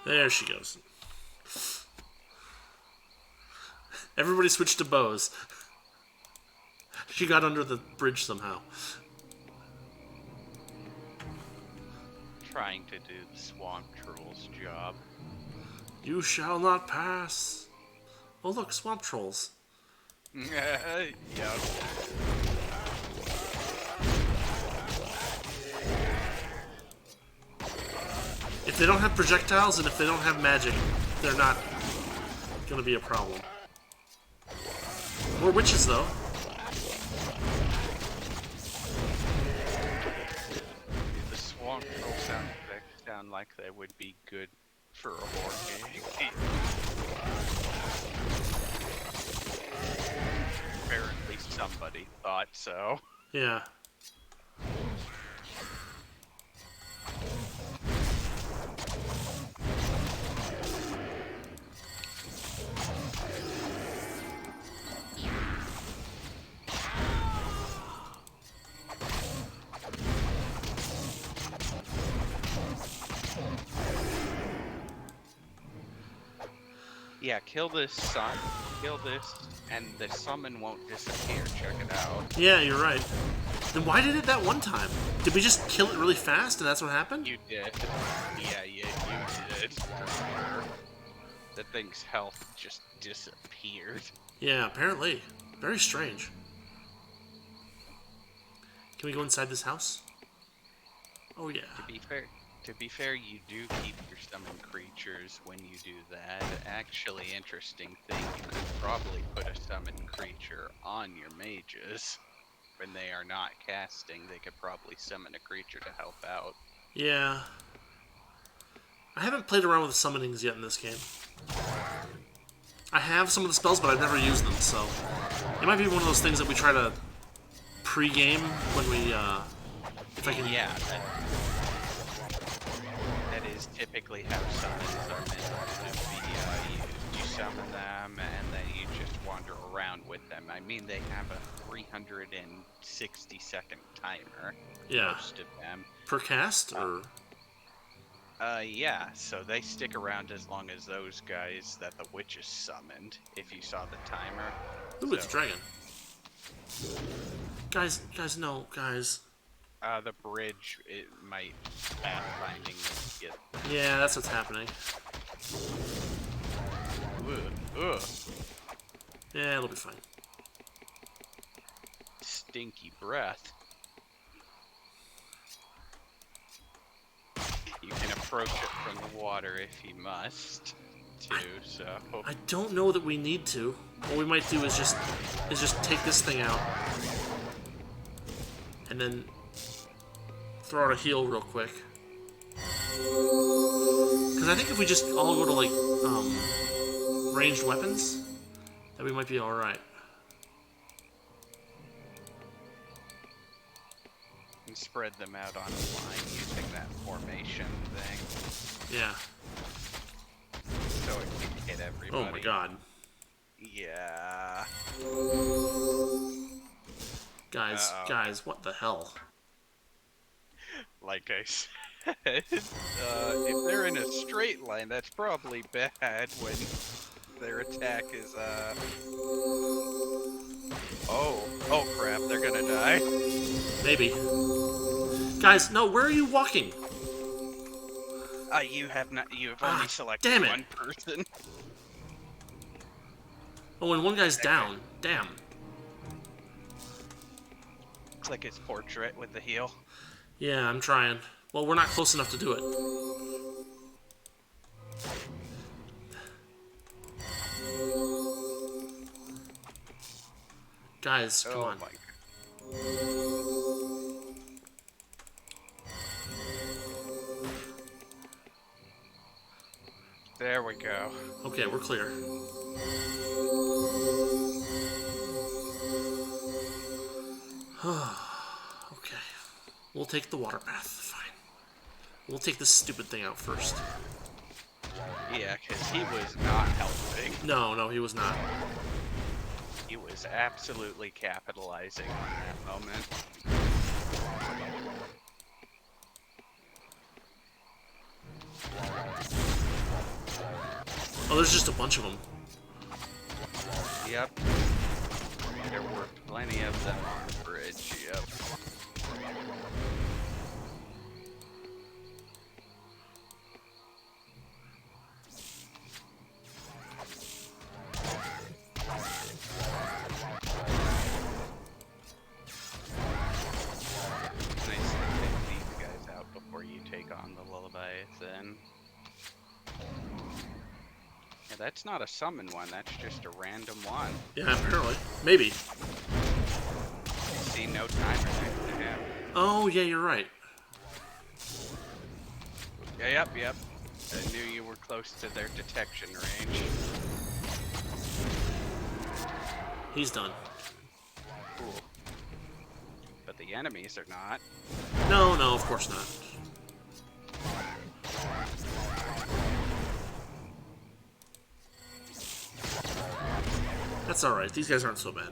There she goes. Everybody switched to bows. She got under the bridge somehow. Trying to do the swamp troll's job. You shall not pass. Oh look, swamp trolls. Yep. If they don't have projectiles and if they don't have magic, they're not gonna be a problem. More witches though. The swamp trolls sound like they would be good for a horror game. Apparently somebody thought so. Yeah. Yeah, kill this, and the summon won't disappear. Check it out. Yeah, you're right. Then why did it that one time? Did we just kill it really fast and that's what happened? You did. Yeah, you did. The thing's health just disappeared. Yeah, apparently. Very strange. Can we go inside this house? Oh yeah. To be fair, you do keep your summoned creatures when you do that. Actually, interesting thing, you could probably put a summoned creature on your mages. When they are not casting, they could probably summon a creature to help out. Yeah. I haven't played around with summonings yet in this game. I have some of the spells, but I've never used them, so... It might be one of those things that we try to pre-game when we, if I can... Yeah, is typically how summons are meant to be used. You summon them, and then you just wander around with them. I mean, they have a 360-second timer, Yeah. most of them. Per cast, or? Yeah, so they stick around as long as those guys that the witches summoned, if you saw the timer. Ooh, it's a dragon. Guys, no, guys. The bridge, it might pathfinding get. Yeah, that's what's happening. Ugh. Yeah, it'll be fine. Stinky breath. You can approach it from the water if you must, too. So I don't know that we need to. What we might do is just take this thing out, and then throw out a heal real quick. Because I think if we just all go to like ranged weapons, then we might be all right. and spread them out on a line using that formation thing. Yeah. So it can hit everybody. Oh my god. Yeah. Guys, what the hell? Like I said, if they're in a straight line, that's probably bad when their attack is, Oh crap, they're gonna die. Maybe. Guys, no, where are you walking? You have only selected damn it. one person. Oh, and one guy's down. Damn. Click his portrait with the heal. Yeah, I'm trying. Well, we're not close enough to do it. Guys, come on. My. There we go. Okay, we're clear. Okay. We'll take the water bath. Fine. We'll take this stupid thing out first. Yeah, because he was not helping. No, he was not. He was absolutely capitalizing on that moment. Oh, there's just a bunch of them. Yep. There were plenty of them on the bridge, yep. Nice to take these guys out before you take on the Lullabiathan. Yeah, that's not a summon one, that's just a random one. Yeah, apparently. Maybe. See, no timer next to him. Oh, yeah, you're right. Yeah, yep. I knew you were close to their detection range. He's done. Cool. But the enemies are not. No, of course not. That's alright. These guys aren't so bad.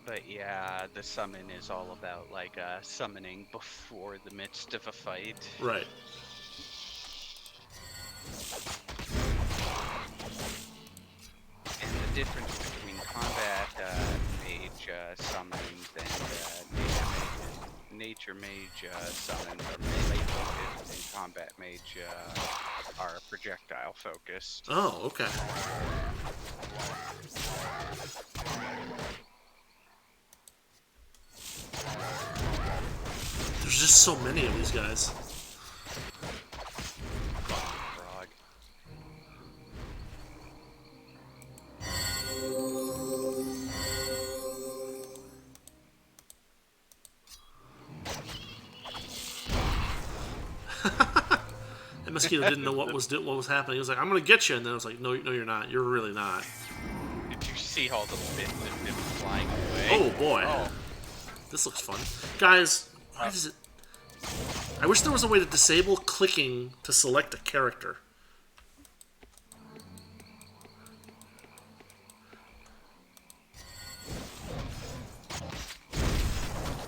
But yeah, the summon is all about like summoning before the midst of a fight. Right. And the difference between combat mage summons and nature mage summons are melee focused, and combat mage are projectile focused. Oh, okay. There's just so many of these guys. Frog. That mosquito didn't know what was happening. He was like, "I'm gonna get you," and then I was like, "No, you're not. You're really not." Did you see all the bits of him flying away? Oh boy, Oh. this looks fun, guys. Why does it... I wish there was a way to disable clicking to select a character.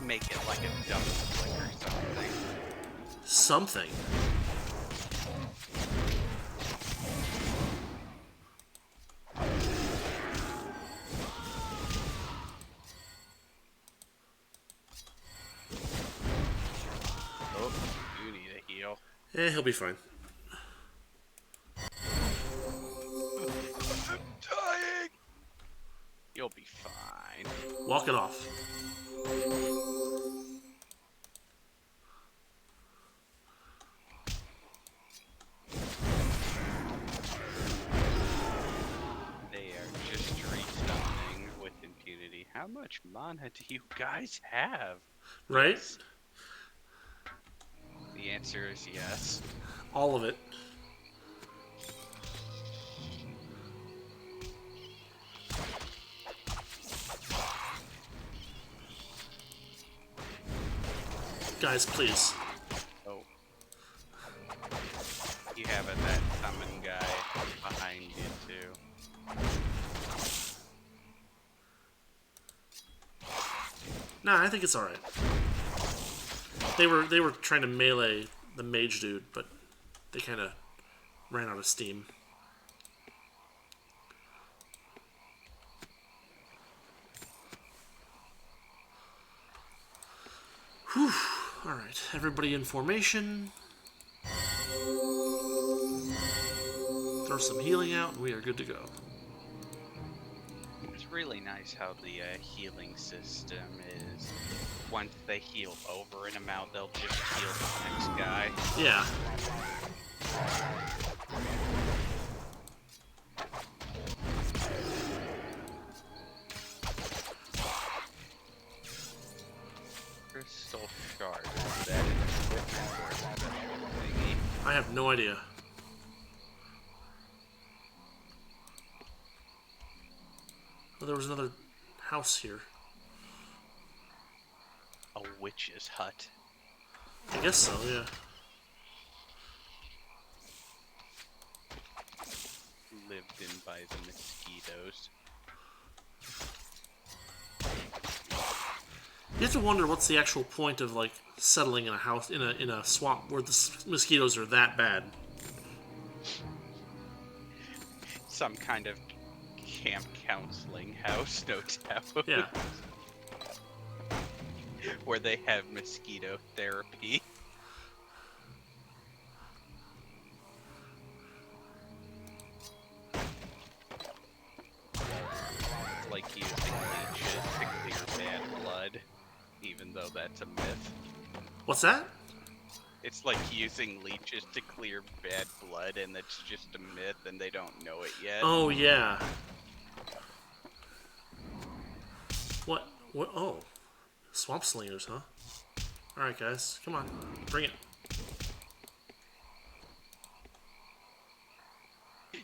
Make it like a double click or something. Something. Oh, you need a heal. He'll be fine. I'm dying! You'll be fine. Walk it off. They are just respawning with impunity. How much mana do you guys have? Right? Yes. The answer is yes. All of it. Guys, please. Oh. You have that summon guy behind you too. Nah, I think it's alright. They were trying to melee the mage dude, but they kind of ran out of steam. Whew. Alright, everybody in formation. Throw some healing out, and we are good to go. It's really nice how the healing system is. Once they heal over an amount, they'll just heal the next guy. Yeah. Crystal shard. That is different for a special thingy. I have no idea. Oh, there was another house here. A witch's hut. I guess so, yeah. Lived in by the mosquitoes. You have to wonder what's the actual point of like settling in a house in a swamp where the mosquitoes are that bad. Some kind of camp counseling house, no doubt. Yeah. Where they have mosquito therapy. It's like using leeches to clear bad blood, even though that's a myth. What's that? It's like using leeches to clear bad blood, and that's just a myth, and they don't know it yet. Oh yeah. What? What? Oh, swamp slingers, huh? All right, guys, come on, bring it.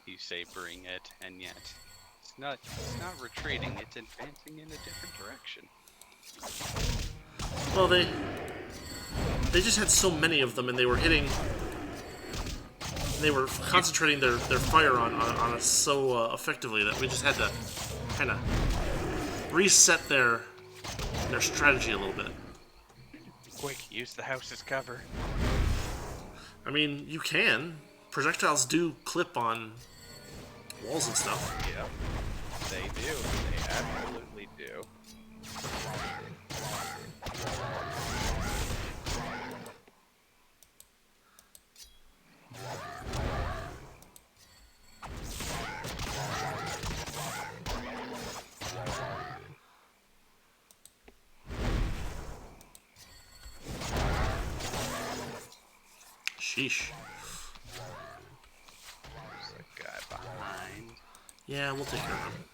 You say bring it, and yet it's not retreating, it's advancing in a different direction. Well, they just had so many of them, and they were hitting. They were concentrating their fire on us so effectively that we just had to kind of reset their strategy a little bit. Quick, use the house as cover. I mean, you can. Projectiles do clip on walls and stuff. Yep, they do. They absolutely do. Sheesh. There's a guy behind. Yeah, we'll take care of him.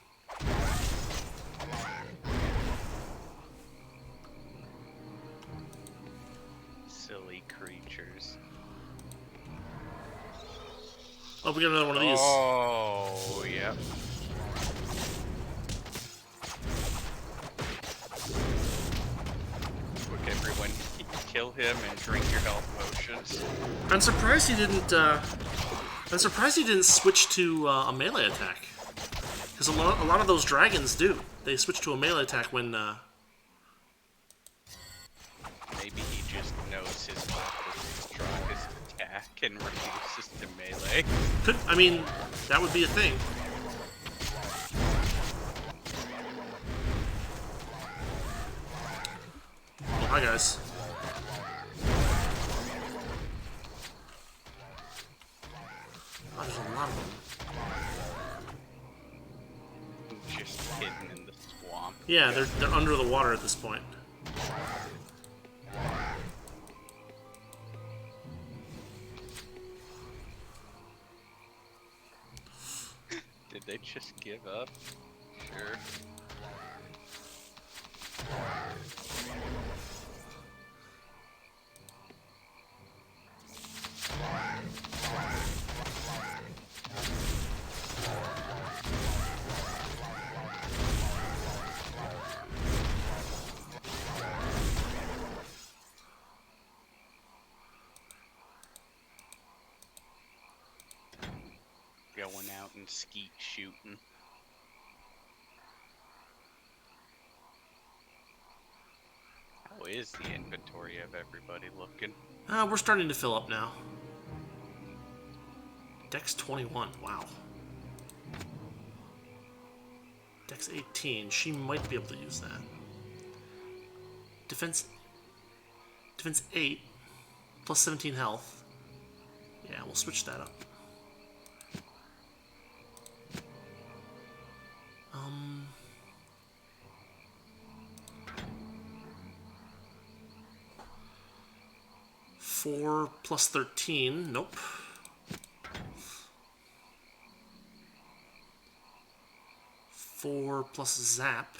Silly creatures. Oh, we got another one of these. Oh, yep. Quick, everyone. kill him and drink your health potions. I'm surprised he didn't. I'm surprised he didn't switch to a melee attack. Because a lot of those dragons do. They switch to a melee attack when. Maybe he just knows his weapon is the strongest attack and reduces to melee. I mean, that would be a thing. Oh, hi guys. Oh, there's a lot of them. Just hidden in the swamp. Yeah, they're under the water at this point. Did they just give up? Sure. Going out and skeet shooting. How is the inventory of everybody looking? We're starting to fill up now. Dex 21, wow. Dex 18, she might be able to use that. Defense 8, plus 17 health. Yeah, we'll switch that up. 4 plus 13, nope. 4 plus zap.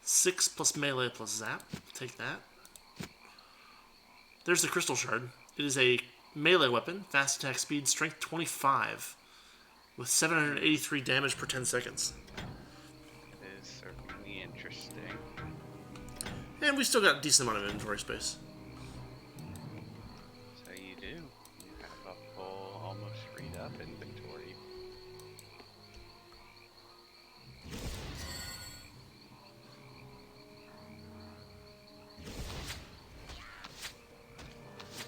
6 plus melee plus zap. Take that. There's the crystal shard. It is a melee weapon, fast attack speed, strength 25, with 783 damage per 10 seconds. It is certainly interesting. And we still got a decent amount of inventory space. So you do. You have a full, almost freed up inventory.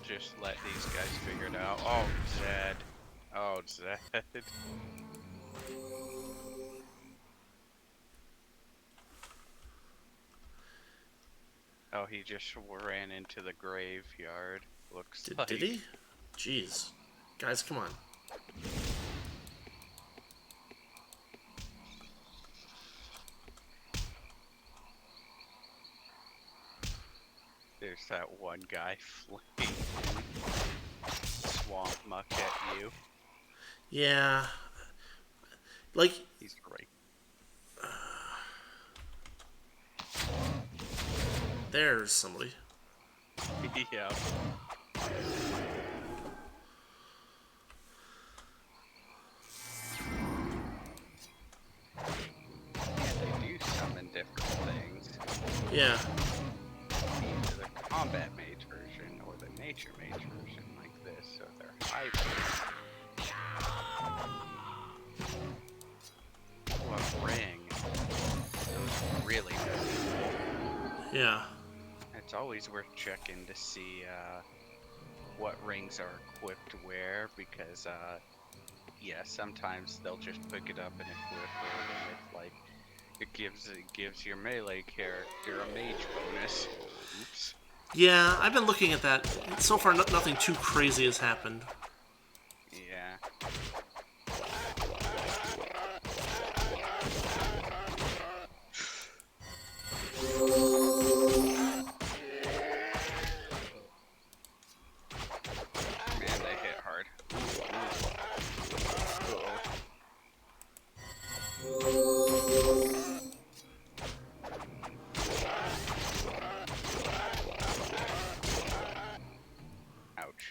Just let these guys figure it out. Oh, Zed. Oh, Zed. Oh, he just ran into the graveyard. Looks like. Did he? Jeez. Guys, come on. There's that one guy flinging swamp muck at you. Yeah. Like, He's right. there's somebody. Yeah. They do summon different things. Yeah. Either the combat mage version or the nature mage version like this, so they're hybrids. Ooh, a ring. Those really good. Yeah. It's always worth checking to see what rings are equipped where, because yeah, sometimes they'll just pick it up and equip it, and it's like it gives your melee character a mage bonus. Oops. Yeah, I've been looking at that. So far, nothing too crazy has happened. Yeah. Man, they hit hard. Ouch.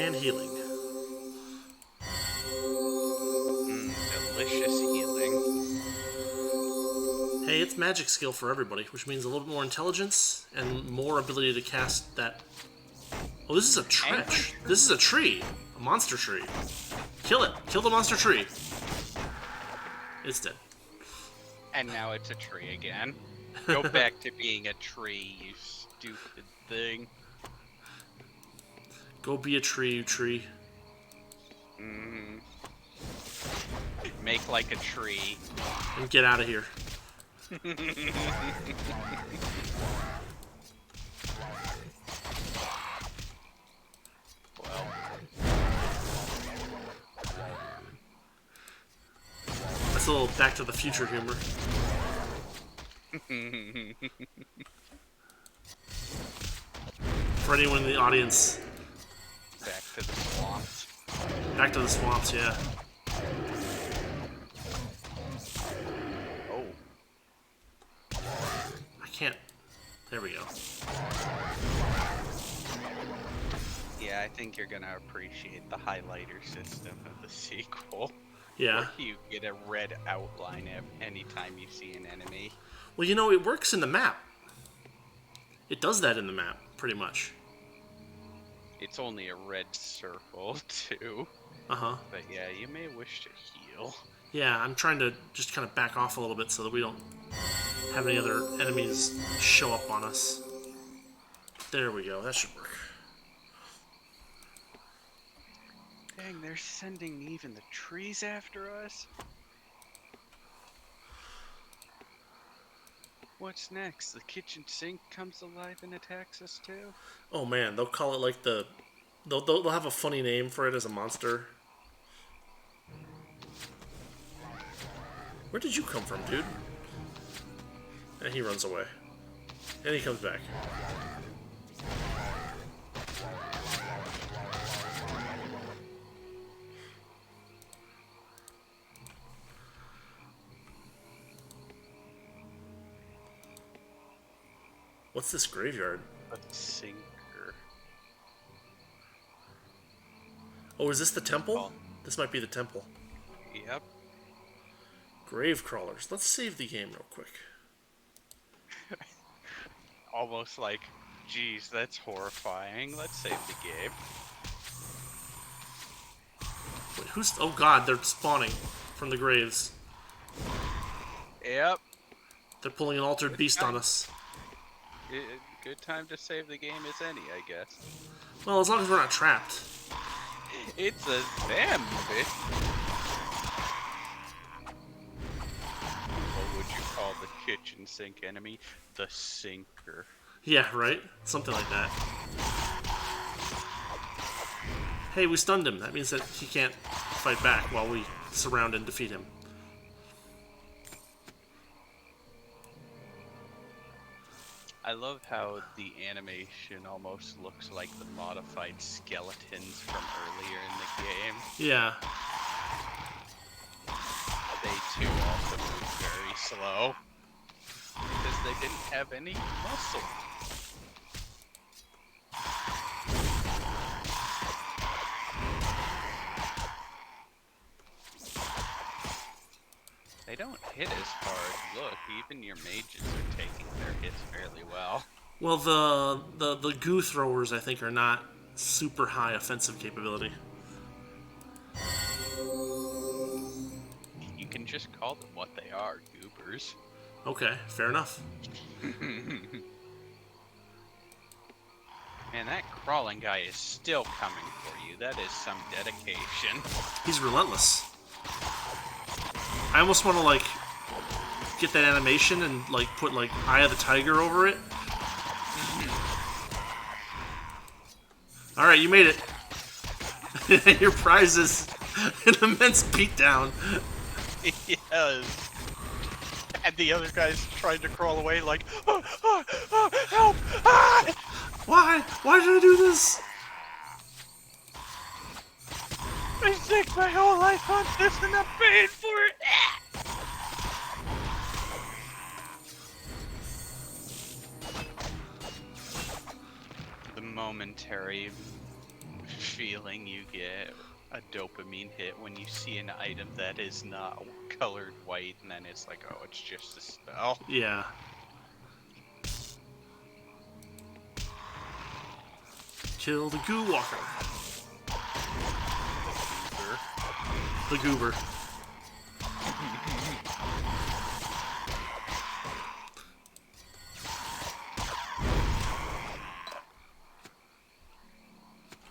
And healing. Delicious healing. Hey, it's magic skill for everybody, which means a little bit more intelligence and more ability to cast that. Oh, this is a Tretch. This is a tree. A monster tree. Kill it. Kill the monster tree. It's dead. And now it's a tree again. Go back to being a tree, you stupid thing. Go be a tree, you tree. Make like a tree. And get out of here. Well, That's a little Back to the Future humor. For anyone in the audience. back to the swamps. Back to the swamps, yeah. Oh, I can't. There we go. yeah, I think you're gonna appreciate the highlighter system of the sequel. Yeah. Where you get a red outline anytime you see an enemy. Well, you know, it works in the map. It does that in the map, pretty much. It's only a red circle, too. Uh-huh. But yeah, you may wish to heal. Yeah, I'm trying to just kind of back off a little bit so that we don't have any other enemies show up on us. There we go. That should work. Dang, they're sending even the trees after us? What's next? The kitchen sink comes alive and attacks us too? Oh man, they'll call it like the... They'll have a funny name for it as a monster. Where did you come from, dude? And he runs away. And he comes back. What's this graveyard? A sinker. Oh, is this the temple? Oh. This might be the temple. Yep. Grave crawlers. Let's save the game real quick. Almost like, geez, that's horrifying. Let's save the game. Wait, who's... Oh god, they're spawning from the graves. Yep. They're pulling an altered beast on us. Good time to save the game as any, I guess. Well, as long as we're not trapped. It's a them, bitch. What would you call the kitchen sink enemy? The sinker. Yeah, right? Something like that. Hey, we stunned him. That means that he can't fight back while we surround and defeat him. I love how the animation almost looks like the modified skeletons from earlier in the game. Yeah. They too also move very slow because they didn't have any muscle. They don't hit as hard. Look, even your mages are taking their hits fairly well. Well, the goo throwers, I think, are not super high offensive capability. You can just call them what they are, goobers. Okay, fair enough. Man, that crawling guy is still coming for you. That is some dedication. He's relentless. I almost want to, like, get that animation and, like, put, like, Eye of the Tiger over it. Alright, you made it. Your prize is an immense beatdown. Yes. And the other guy's trying to crawl away like, oh, oh, oh, help! Ah! Why? Why did I do this? I staked my whole life on this and I'm paying for it! The momentary feeling you get a dopamine hit when you see an item that is not colored white, and then it's like, oh, it's just a spell. Yeah. Kill the goo walker. The goober.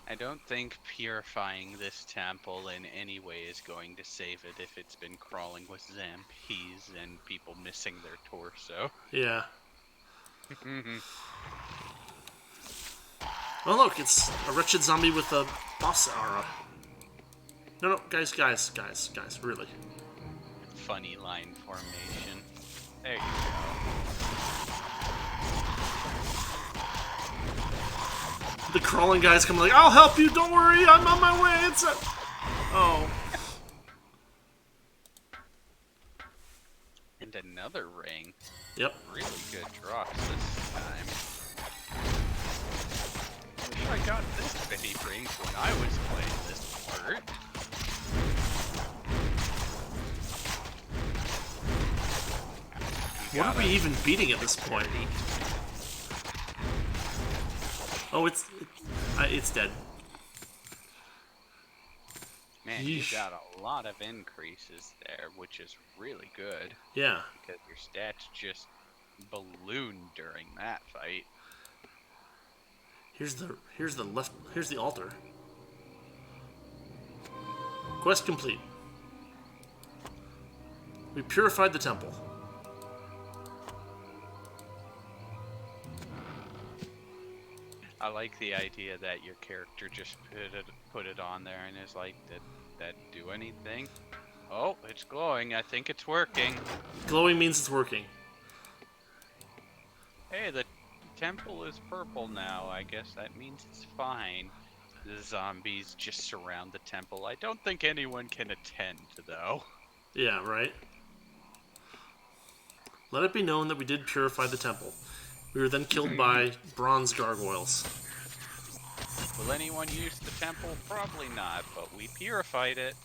I don't think purifying this temple in any way is going to save it if it's been crawling with zombies and people missing their torso. Yeah. Oh look, it's a wretched zombie with a boss aura. No, guys, really. Funny line formation. There you go. The crawling guys come like, I'll help you, don't worry, I'm on my way, it's a... Oh. And another ring. Yep. Really good drops this time. I wish I got this many rings when I was playing this part. What are we even beating at this point? Oh, it's dead. Man, Yeesh. you got a lot of increases there, which is really good. Yeah. Because your stats just ballooned during that fight. Here's the altar. Quest complete. We purified the temple. I like the idea that your character just put it on there and is like, did that do anything? Oh, it's glowing. I think it's working. Glowing means it's working. Hey, the temple is purple now. I guess that means it's fine. The zombies just surround the temple. I don't think anyone can attend, though. Yeah, right? Let it be known that we did purify the temple. We were then killed by bronze gargoyles. Will anyone use the temple? Probably not, but we purified it.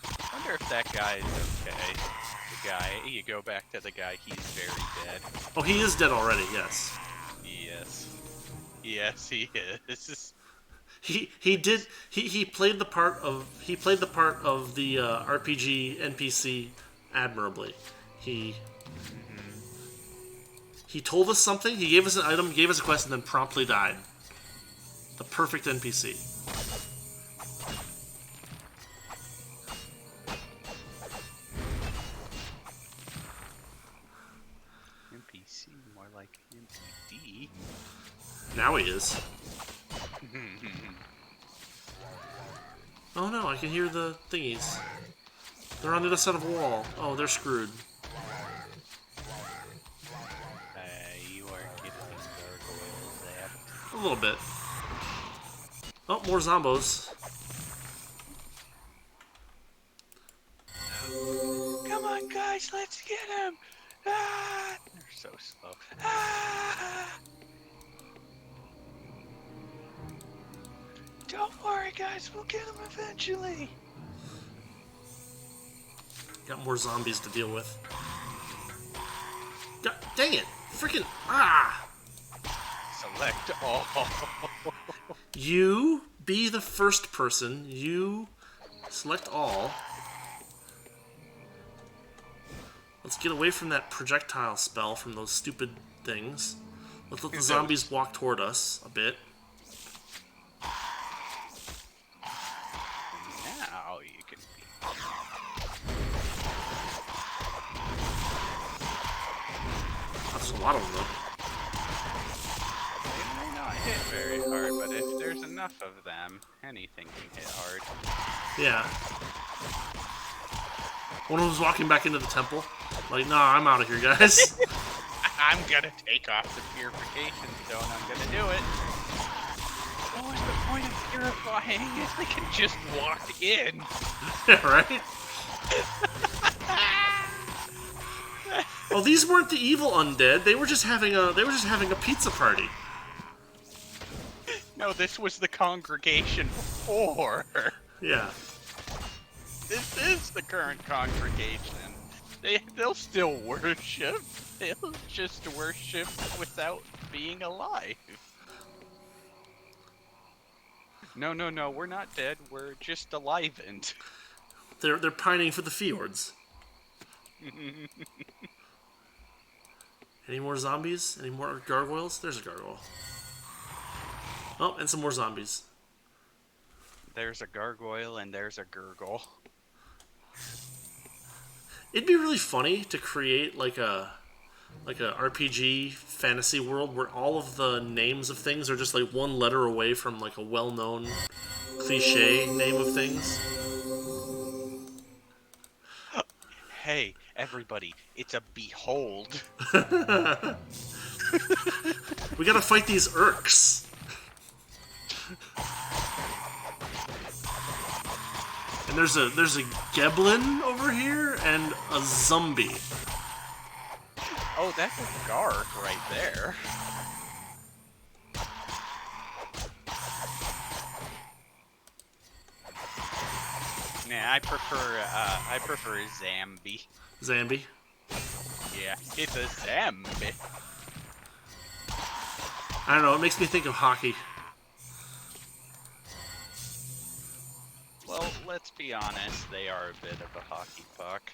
I wonder if that guy is okay. The guy, you go back to the guy, he's very dead. Oh, he is dead already, yes. Yes. Yes, he is. He played the part of the RPG NPC admirably. He told us something, he gave us an item, gave us a quest, and then promptly died. The perfect NPC. NPC, more like NPD. Now he is. Oh no, I can hear the thingies. They're on the other side of a wall. Oh, they're screwed. You are getting gargoyles there. A little bit. Oh, more zombos. Come on, guys, let's get him! Ah! They're so slow. Ah! Don't worry, guys, we'll get him eventually. Got more zombies to deal with. God, dang it! Freaking Select all. You be the first person. You select all. Let's get away from that projectile spell from those stupid things. Let's let the zombies walk toward us a bit. Now you can be. That's a lot of them, though. They may not hit very hard, but if there's enough of them, anything can hit hard. Yeah. One of them's walking back into the temple. Like, nah, I'm out of here, guys. I'm gonna take off the purification stone. I'm gonna do it. What was the point of purifying if they can just walk in? Yeah, right? Oh, these weren't the evil undead. They were just having a pizza party. No, this was the congregation before. Yeah. This is the current congregation. They'll still worship. They'll just worship without being alive. No, no, no, we're not dead. We're just alivened. They're pining for the fjords. Any more zombies? Any more gargoyles? There's a gargoyle. Oh, and some more zombies. There's a gargoyle and there's a gurgle. It'd be really funny to create like a RPG fantasy world where all of the names of things are just like one letter away from like a well-known cliche name of things. Hey, everybody, it's a behold. We gotta fight these Urks. And there's a Geblin over here and a zombie. Oh, that's a Garg right there. Nah, I prefer Zambi. Zambi. Yeah, it's a Zambi. I don't know, it makes me think of hockey. Well, let's be honest, they are a bit of a hockey puck.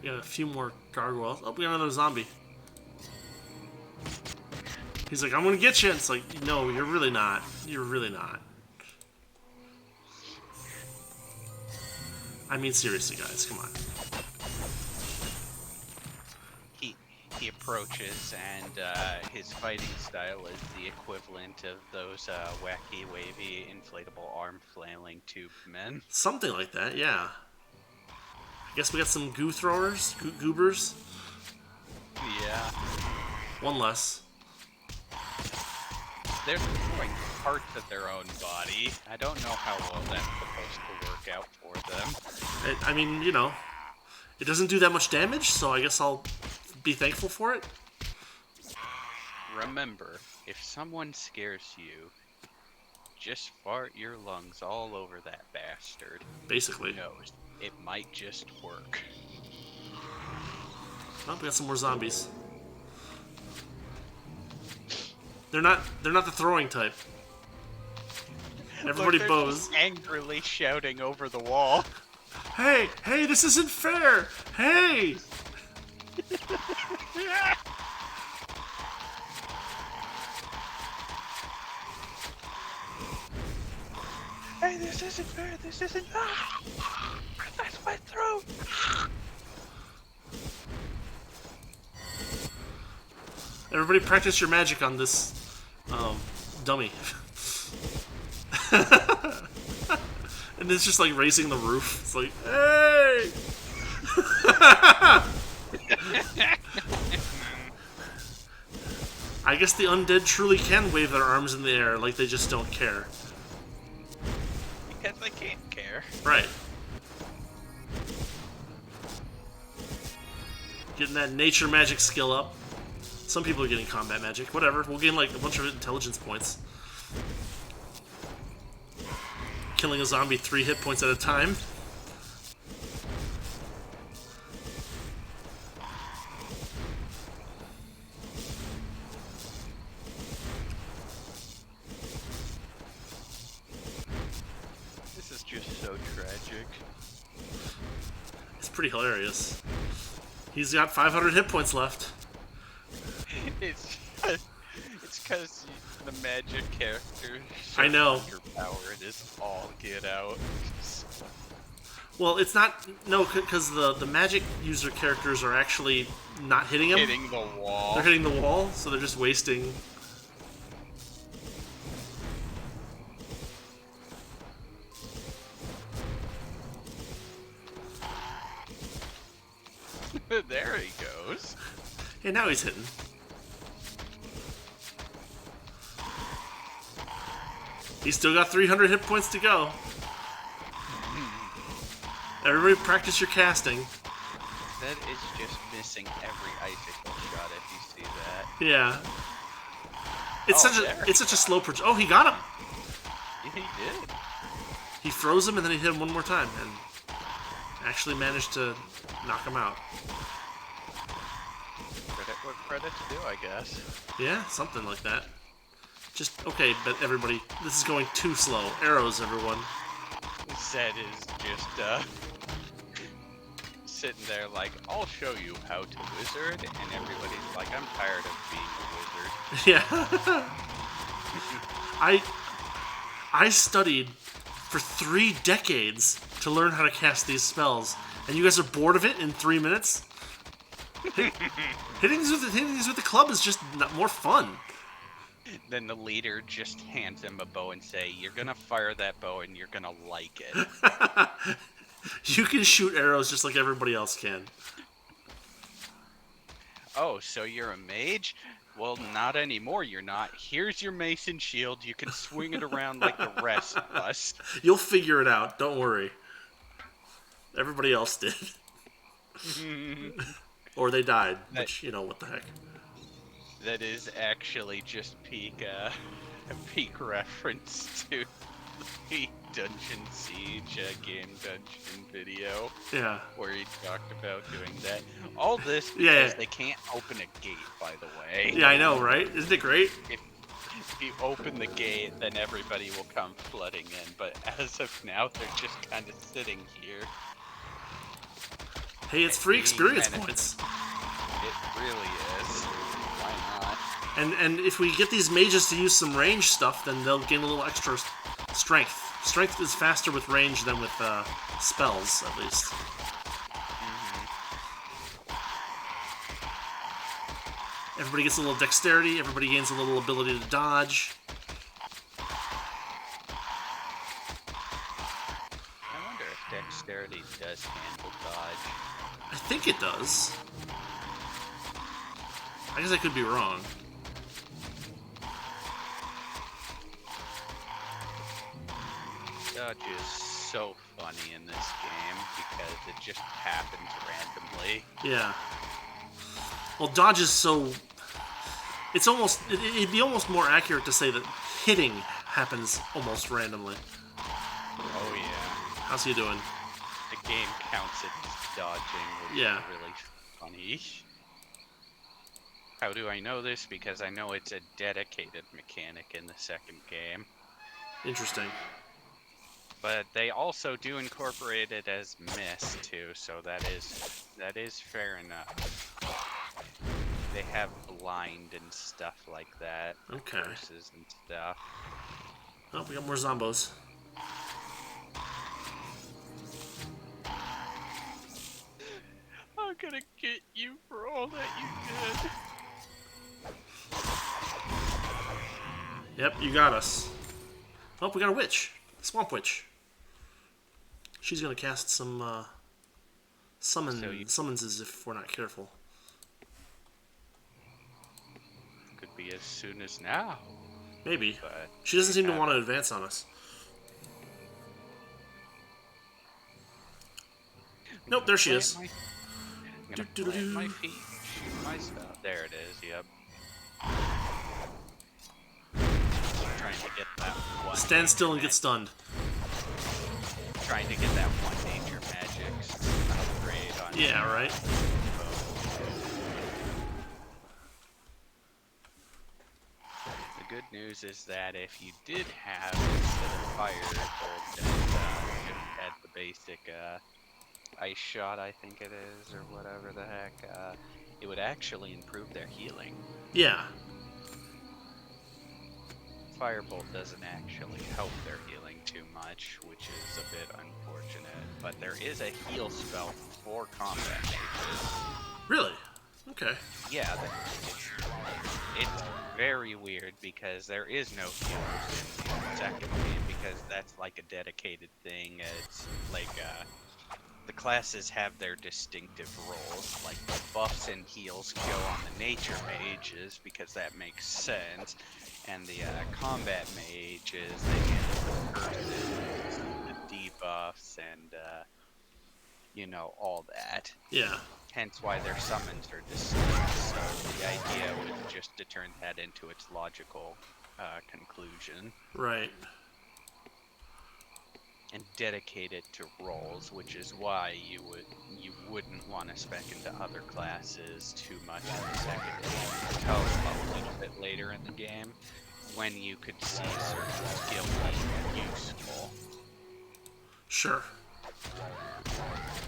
We got a few more gargoyles. Oh, we got another zombie. He's like, I'm gonna get you. It's like, no, you're really not. You're really not. I mean, seriously, guys, come on. He approaches, and his fighting style is the equivalent of those wacky, wavy, inflatable arm flailing tube men. Something like that, yeah. I guess we got some goo throwers, goobers. Yeah. One less. They're throwing parts of their own body. I don't know how well that's supposed to work out for them. I mean, you know, it doesn't do that much damage, so I guess I'll be thankful for it. Remember, if someone scares you, just fart your lungs all over that bastard. Basically. Who knows? It might just work. Oh, we got some more zombies. They're not the throwing type. Everybody Look, bows. Angrily shouting over the wall. Hey, this isn't fair. Hey. Hey, this isn't fair. This isn't. That's my throat. Everybody practice your magic on this dummy. And it's just like raising the roof. It's like, hey! I guess the undead truly can wave their arms in the air like they just don't care. Because they can't care. Right. Getting that nature magic skill up. Some people are getting combat magic. Whatever. We'll gain like a bunch of intelligence points. Killing a zombie 3 hit points at a time. This is just so tragic. It's pretty hilarious. He's got 500 hit points left. It's because the magic character. I know. Your power is all get out. Well, it's not... No, because the magic user characters are actually not hitting him. Hitting the wall. They're hitting the wall, so they're just wasting... There he goes. And now he's hitting. He's still got 300 hit points to go. Everybody practice your casting. That is just missing every icicle shot if you see that. Yeah. It's such a slow Oh, he got him. Yeah, he did. He froze him and then he hit him one more time and actually managed to knock him out. Credit what credit's due, I guess. Yeah, something like that. Just okay, but everybody, this is going too slow. Arrows, everyone. Zed is just sitting there like, I'll show you how to wizard, and everybody's like, I'm tired of being a wizard. Yeah. I studied for 3 decades to learn how to cast these spells, and you guys are bored of it in 3 minutes? Hitting these with the club is just more fun. Then the leader just hands him a bow and say, you're gonna fire that bow and you're gonna like it. You can shoot arrows just like everybody else can. Oh, so you're a mage? Well, not anymore, you're not. Here's your mace and shield. You can swing it around like the rest of us. You'll figure it out. Don't worry. Everybody else did. Or they died, which, you know, what the heck. That is actually just a peak reference to the Dungeon Siege game dungeon video. Yeah. Where he talked about doing that. All this because they can't open a gate, by the way. Yeah, I know, right? Isn't it great? If you open the gate, then everybody will come flooding in. But as of now, they're just kind of sitting here. Hey, it's free experience points. It really is. Why not? And if we get these mages to use some range stuff, then they'll gain a little extra strength. Strength is faster with range than with spells, at least. Everybody gets a little dexterity. Everybody gains a little ability to dodge. I wonder if dexterity does handle dodge. I think it does. I guess I could be wrong. Dodge is so funny in this game because it just happens randomly. Yeah. Well, dodge is so... It's almost... It'd be almost more accurate to say that hitting happens almost randomly. Oh, yeah. How's he doing? The game counts it as dodging, which is really funny. How do I know this? Because I know it's a dedicated mechanic in the second game. Interesting. But they also do incorporate it as miss too, so that is fair enough. They have blind and stuff like that. Okay. Curses and stuff. Oh, we got more zombos. I'm gonna get you for all that you did. Yep, you got us. Oh, we got a witch. Swamp witch. She's gonna cast some summonses if we're not careful. Could be as soon as now. Maybe. But she doesn't seem to want to advance on us. Nope, there she is. I'm gonna plant my feet, shoot my spell. There it is, yep. Trying to get that one. Stand still and get stunned. Trying to get that one nature magic upgrade on. Yeah, right. The good news is that if you did have instead of fire bolt and had the basic ice shot, I think it is, or whatever the heck, it would actually improve their healing. Yeah. Firebolt doesn't actually help their healing too much, which is a bit unfortunate. But there is a heal spell for combat mages. Really? Okay. Yeah, it's very weird because there is no heals in the second game because that's like a dedicated thing. It's like the classes have their distinctive roles, like the buffs and heals go on the nature mages because that makes sense. And the combat mages, they handle the curses, the debuffs, and, you know, all that. Yeah. hence why their summons are distinct. So the idea was just to turn that into its logical conclusion. Right. And dedicate it to roles, which is why you wouldn't want to spec into other classes too much in the second game until a little bit later in the game, when you could see certain skill being useful. Sure.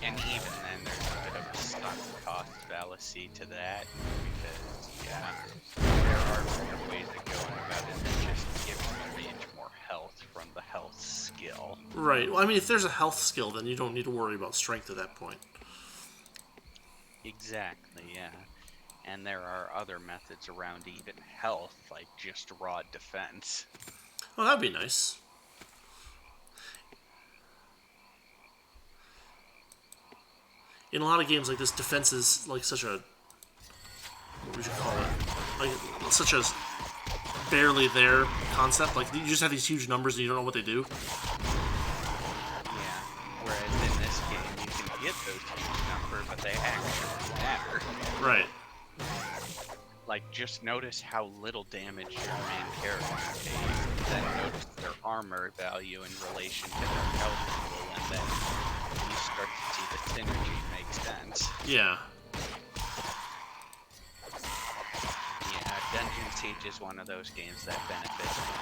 And even then, there's a bit of a sunk cost fallacy to that, because yeah, there are better ways of going about it than just giving the mage more health from the health skill. Right. Well, I mean, if there's a health skill, then you don't need to worry about strength at that point. Exactly, yeah. And there are other methods around even health, like just raw defense. Oh, that'd be nice. In a lot of games like this, defense is like such a, what would you call it? Like such a barely there concept. Like you just have these huge numbers and you don't know what they do. Yeah. Whereas in this game, you can get those huge numbers, but they actually matter. Right. Like, just notice how little damage your main character takes. Then notice their armor value in relation to their health pool, and then you start to see the synergy make sense. Yeah. Yeah, Dungeon Siege is one of those games that benefits from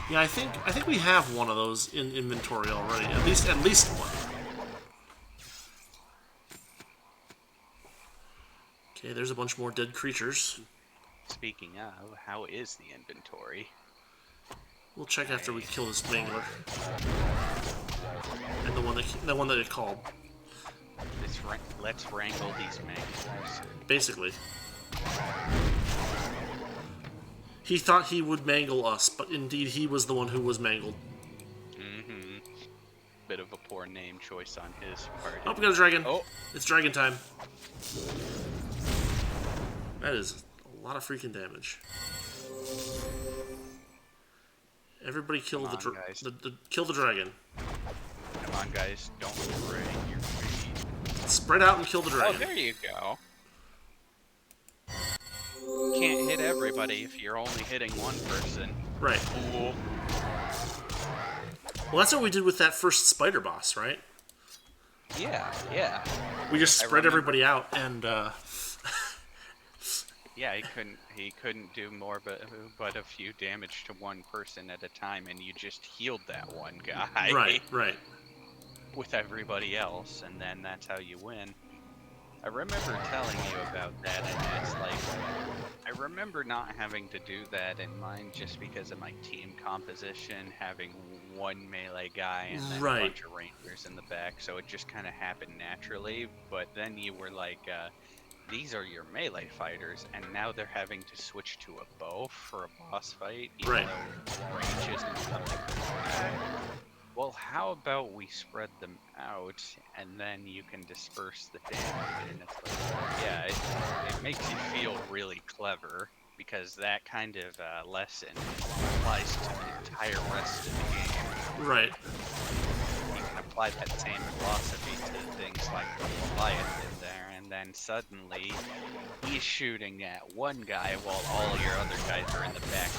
Yeah, I think we have one of those in inventory already. At least one. Okay, there's a bunch more dead creatures. Speaking of, how is the inventory? We'll check after we kill this mangler. And the one that it called. Let's wrangle these manglers. Basically. He thought he would mangle us, but indeed he was the one who was mangled. Mm-hmm. Bit of a poor name choice on his part. Oh, we got a dragon. Oh. It's dragon time. That is a lot of freaking damage. Everybody kill kill the dragon. Come on, guys! Don't break your feet. Spread out and kill the dragon. Oh, there you go. Can't hit everybody if you're only hitting one person. Right. Cool. Well, that's what we did with that first spider boss, right? Yeah, yeah. We just spread everybody out and. Yeah, he couldn't do more but a few damage to one person at a time, and you just healed that one guy. Right. With everybody else, and then that's how you win. I remember telling you about that, and it's like, I remember not having to do that in mine just because of my team composition, having one melee guy and then a bunch of rangers in the back, so it just kind of happened naturally. But then you were like, these are your melee fighters, and now they're having to switch to a bow for a boss fight, even though range isn't something. Well, how about we spread them out, and then you can disperse the damage? And it's like, yeah, it makes you feel really clever, because that kind of lesson applies to the entire rest of the game. Right. You can apply that same philosophy to things like the Goliath in there, and then suddenly he's shooting at one guy while all your other guys are in the back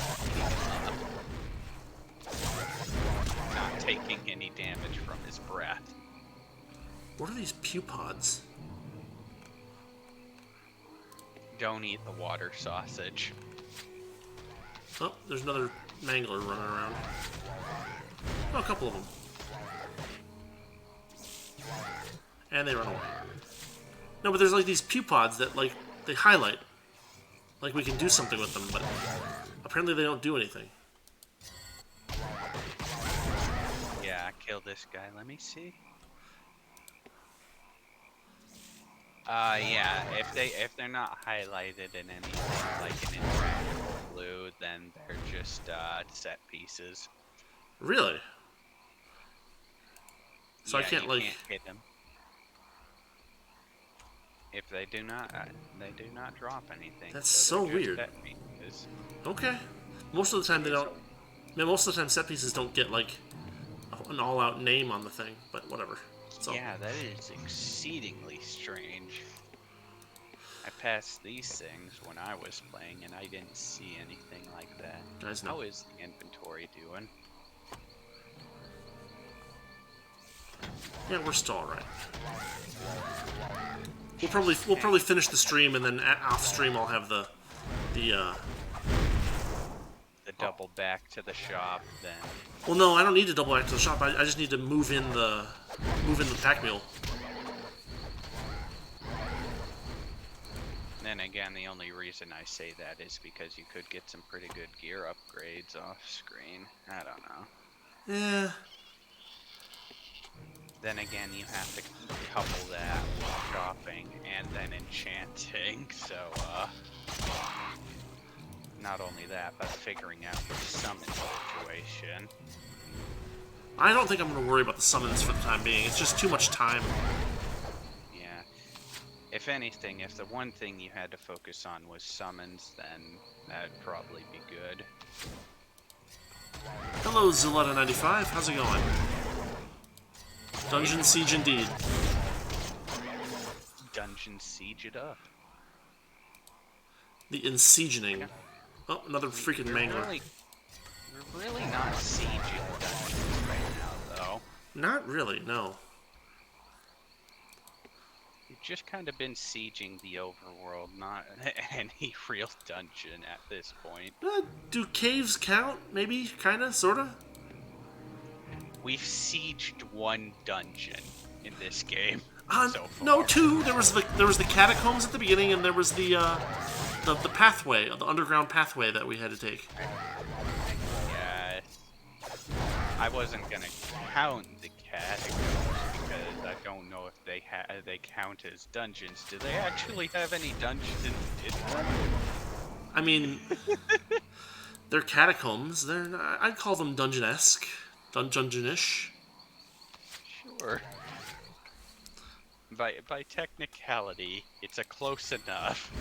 not taking any damage from his breath. What are these pupods? Don't eat the water sausage. Oh, there's another mangler running around. Oh, a couple of them. And they run away. No, but there's like these pupods that like they highlight. Like we can do something with them, but apparently they don't do anything. Yeah, kill this guy. Let me see. Yeah, if they're not highlighted in anything like an interactive blue, then they're just set pieces. Really? So yeah, I can't you like can't hit them. If they do not drop anything. That's so weird. Set pieces. Okay. Most of the time they don't. Man, most of the time set pieces don't get like an all-out name on the thing, but whatever. So Yeah, that is exceedingly strange. I passed these things when I was playing, and I didn't see anything like that. guys know. How is the inventory doing? Yeah, we're still all right. We'll probably finish the stream, and then off stream I'll have the double back to the shop, then. Well, no, I don't need to double back to the shop. I just need to move in the pack mule. Then again, the only reason I say that is because you could get some pretty good gear upgrades off screen. I don't know. Yeah. Then again, you have to couple that with shopping and then enchanting, so, not only that, but figuring out the summon situation. I don't think I'm going to worry about the summons for the time being. It's just too much time. Yeah. If anything, if the one thing you had to focus on was summons, then that'd probably be good. Hello, Ziletta95. How's it going? Dungeon Siege indeed. Dungeon Siege it up. The Insiegening. Oh, another freaking mangler. We're really not sieging dungeons right now, though. Not really, no. We've just kind of been sieging the overworld, not any real dungeon at this point. Do caves count? Maybe? Kinda? Sorta? We've sieged one dungeon in this game so far. No, two. There was the catacombs at the beginning, and there was the pathway, the underground pathway that we had to take. Yeah, I wasn't gonna count the catacombs because I don't know if they count as dungeons. Do they actually have any dungeons in them? I mean, they're catacombs. They're not, I'd call them dungeon-esque. Dungeonish. Sure. By technicality, it's a close enough.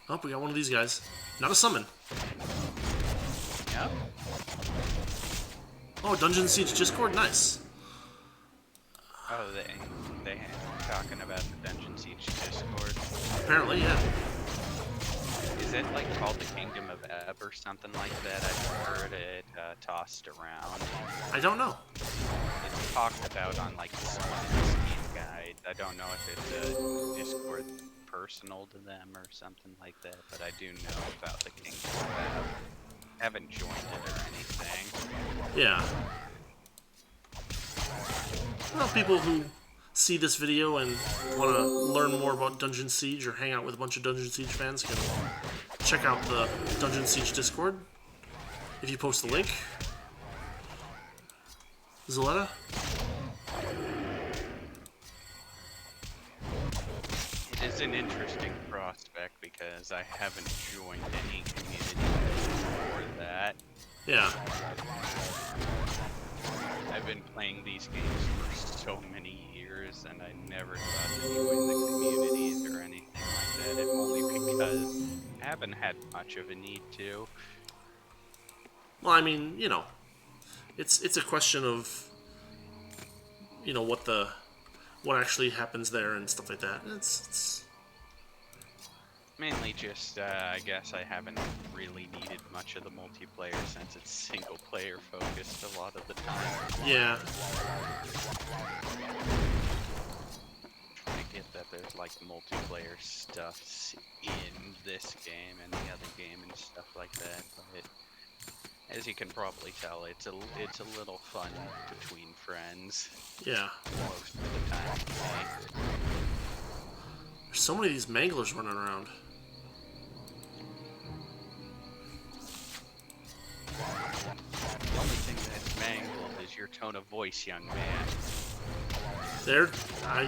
Oh, we got one of these guys. Not a summon. Yep. Oh, Dungeon Siege Discord, nice. Oh, they talking about the Dungeon Siege Discord. Apparently, yeah. Is it like called the Kingdom of Ebb or something like that? I've heard it tossed around. I don't know. It's talked about on like the Steam guide. I don't know if it's a Discord personal to them or something like that, but I do know about the Kingdom of Ebb. Haven't joined it or anything. Yeah. Well, people who see this video and want to learn more about Dungeon Siege or hang out with a bunch of Dungeon Siege fans can check out the Dungeon Siege Discord if you post the link. Zaletta? It is an interesting prospect because I haven't joined any community before that. Yeah. I've been playing these games for so many years, and I never thought to join the communities or anything like that, if only because I haven't had much of a need to. Well, I mean, you know, it's a question of, you know, what actually happens there and stuff like that. It's Mainly just, I guess I haven't really needed much of the multiplayer since it's single player focused a lot of the time. yeah. I get that there's like multiplayer stuff in this game and the other game and stuff like that, but as you can probably tell, it's a little fun between friends. Yeah. Most of the time. There's so many of these manglers running around. The only thing that's mangled is your tone of voice, young man.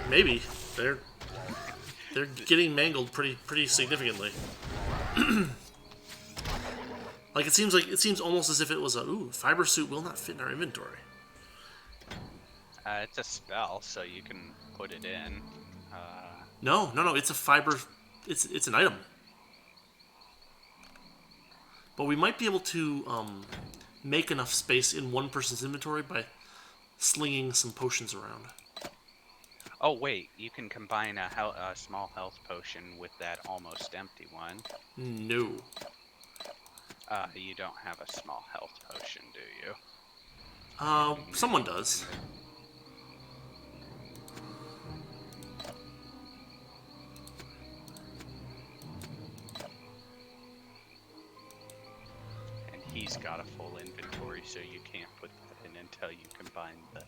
Maybe they're getting mangled pretty significantly. Like it seems almost as if it was fiber suit will not fit in our inventory. It's a spell, so you can put it in. No, no, no. It's a fiber. It's an item. But we might be able to make enough space in one person's inventory by slinging some potions around. Oh wait, you can combine a small health potion with that almost empty one. No. You don't have a small health potion, do you? Someone Maybe does. and he's got a full inventory, so you can't put that in until you combine the.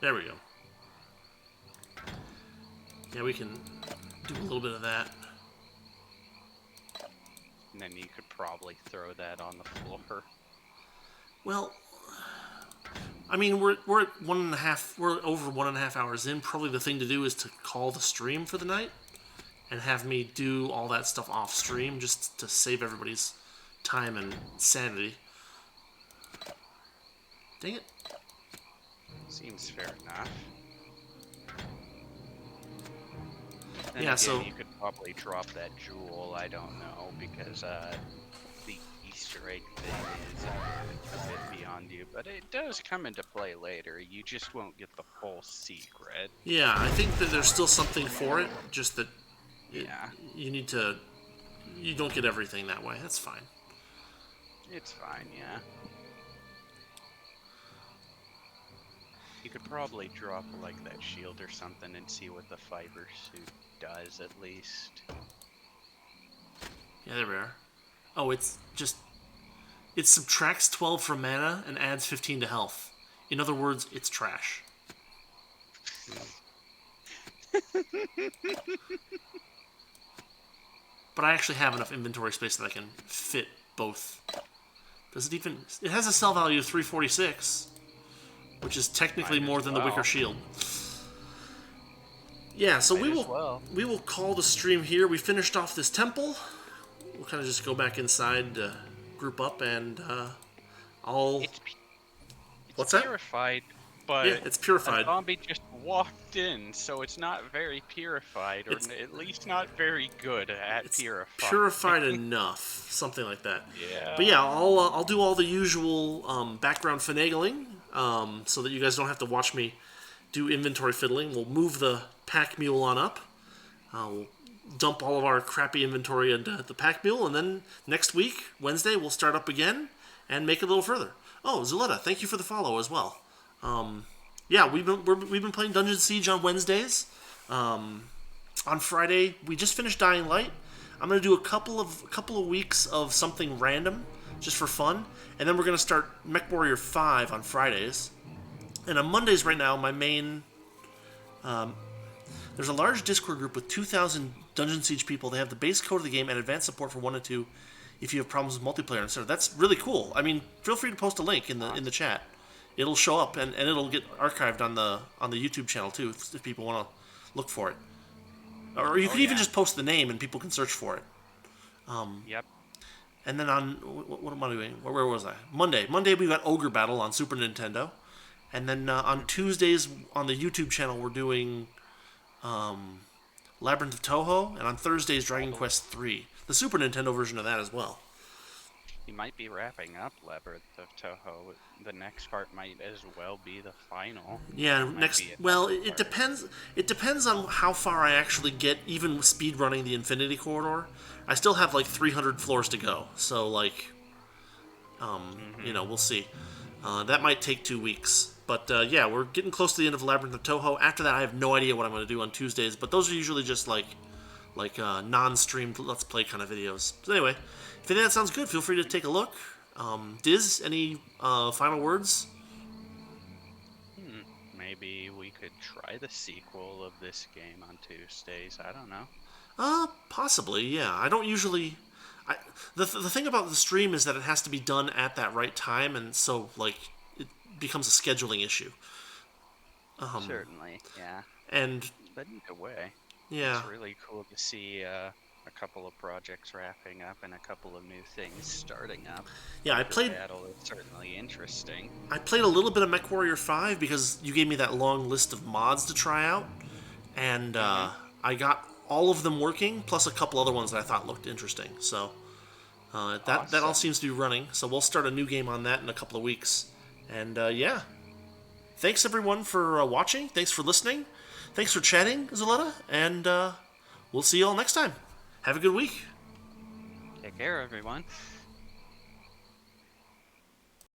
There we go. Yeah, we can do a little bit of that. And then you could probably throw that on the floor. Well, I mean, we're at 1.5. We're over 1.5 hours in. Probably the thing to do is to call the stream for the night and have me do all that stuff off stream, just to save everybody's time and sanity. Dang it. Seems fair enough. Then Yeah, again, so you could probably drop that jewel. I don't know because the Easter egg thing is a bit beyond you, but it does come into play later. You just won't get the full secret. yeah, I think that there's still something for it. Just that Yeah, you need to. You don't get everything that way. That's fine. it's fine. Yeah. You could probably drop like that shield or something and see what the fiber suit does at least. Yeah, there we are. Oh, it's just. It subtracts 12 from mana and adds 15 to health. In other words, it's trash. But I actually have enough inventory space that I can fit both. Does it even... It has a sell value of 346, which is technically Might more as than the Wicker well. Shield. Yeah, so Might as well. we will call the stream here. We finished off this temple. We'll kind of just go back inside, group up, and I'll... It's What's that? purified, Yeah, but it's a purified. zombie just walked in, so it's not very purified, or It's at least not very good at it's purifying. purified enough, something like that. But Yeah. yeah, I'll do all the usual background finagling, so that you guys don't have to watch me do inventory fiddling. We'll move the pack mule on up. We'll dump all of our crappy inventory into the pack mule, and then next week, Wednesday, we'll start up again and make it a little further. Oh, Zuletta, thank you for the follow as well. Yeah, we've been playing Dungeon Siege on Wednesdays. On Friday, we just finished Dying Light. I'm gonna do a couple of weeks of something random, just for fun, and then we're gonna start Mech Warrior 5 on Fridays. And on Mondays right now, my main there's a large Discord group with 2,000 Dungeon Siege people. They have the base code of the game and advanced support for 1 and 2 if you have problems with multiplayer, etc. That's really cool. I mean, feel free to post a link in the chat. It'll show up and it'll get archived on the YouTube channel too if people want to look for it. Or you could even just post the name and people can search for it. Yep. And then on what am I doing? Where was I? Monday. Monday we got Ogre Battle on Super Nintendo, and then on Tuesdays on the YouTube channel we're doing Labyrinth of Toho, and on Thursdays Dragon Quest 3, the Super Nintendo version of that as well. You might be wrapping up Labyrinth of Toho. The next part might as well be the final. Yeah, Might next. be Well, another it part. depends. It depends on how far I actually get, even speed running the Infinity Corridor. I still have like 300 floors to go, so like, we'll see. That might take 2 weeks, but yeah, we're getting close to the end of Labyrinth of Toho. After that, I have no idea what I'm going to do on Tuesdays, but those are usually just like non-streamed Let's Play kind of videos. So anyway, if you think that sounds good, feel free to take a look. Diz, any final words? Maybe we could try the sequel of this game on Tuesdays. I don't know. Possibly, yeah. I don't usually. The thing about the stream is that it has to be done at that right time, and so like it becomes a scheduling issue. Certainly, yeah. And But either way, yeah, it's really cool to see a couple of projects wrapping up and a couple of new things starting up. Yeah, I Paper played Battle is certainly interesting. I played a little bit of MechWarrior 5 because you gave me that long list of mods to try out, and Hmm. I got all of them working, plus a couple other ones that I thought looked interesting. So that all Awesome. seems to be running. So we'll start a new game on that in a couple of weeks. And yeah, thanks everyone for watching. Thanks for listening. Thanks for chatting, Zaletta. And we'll see you all next time. Have a good week. Take care, everyone.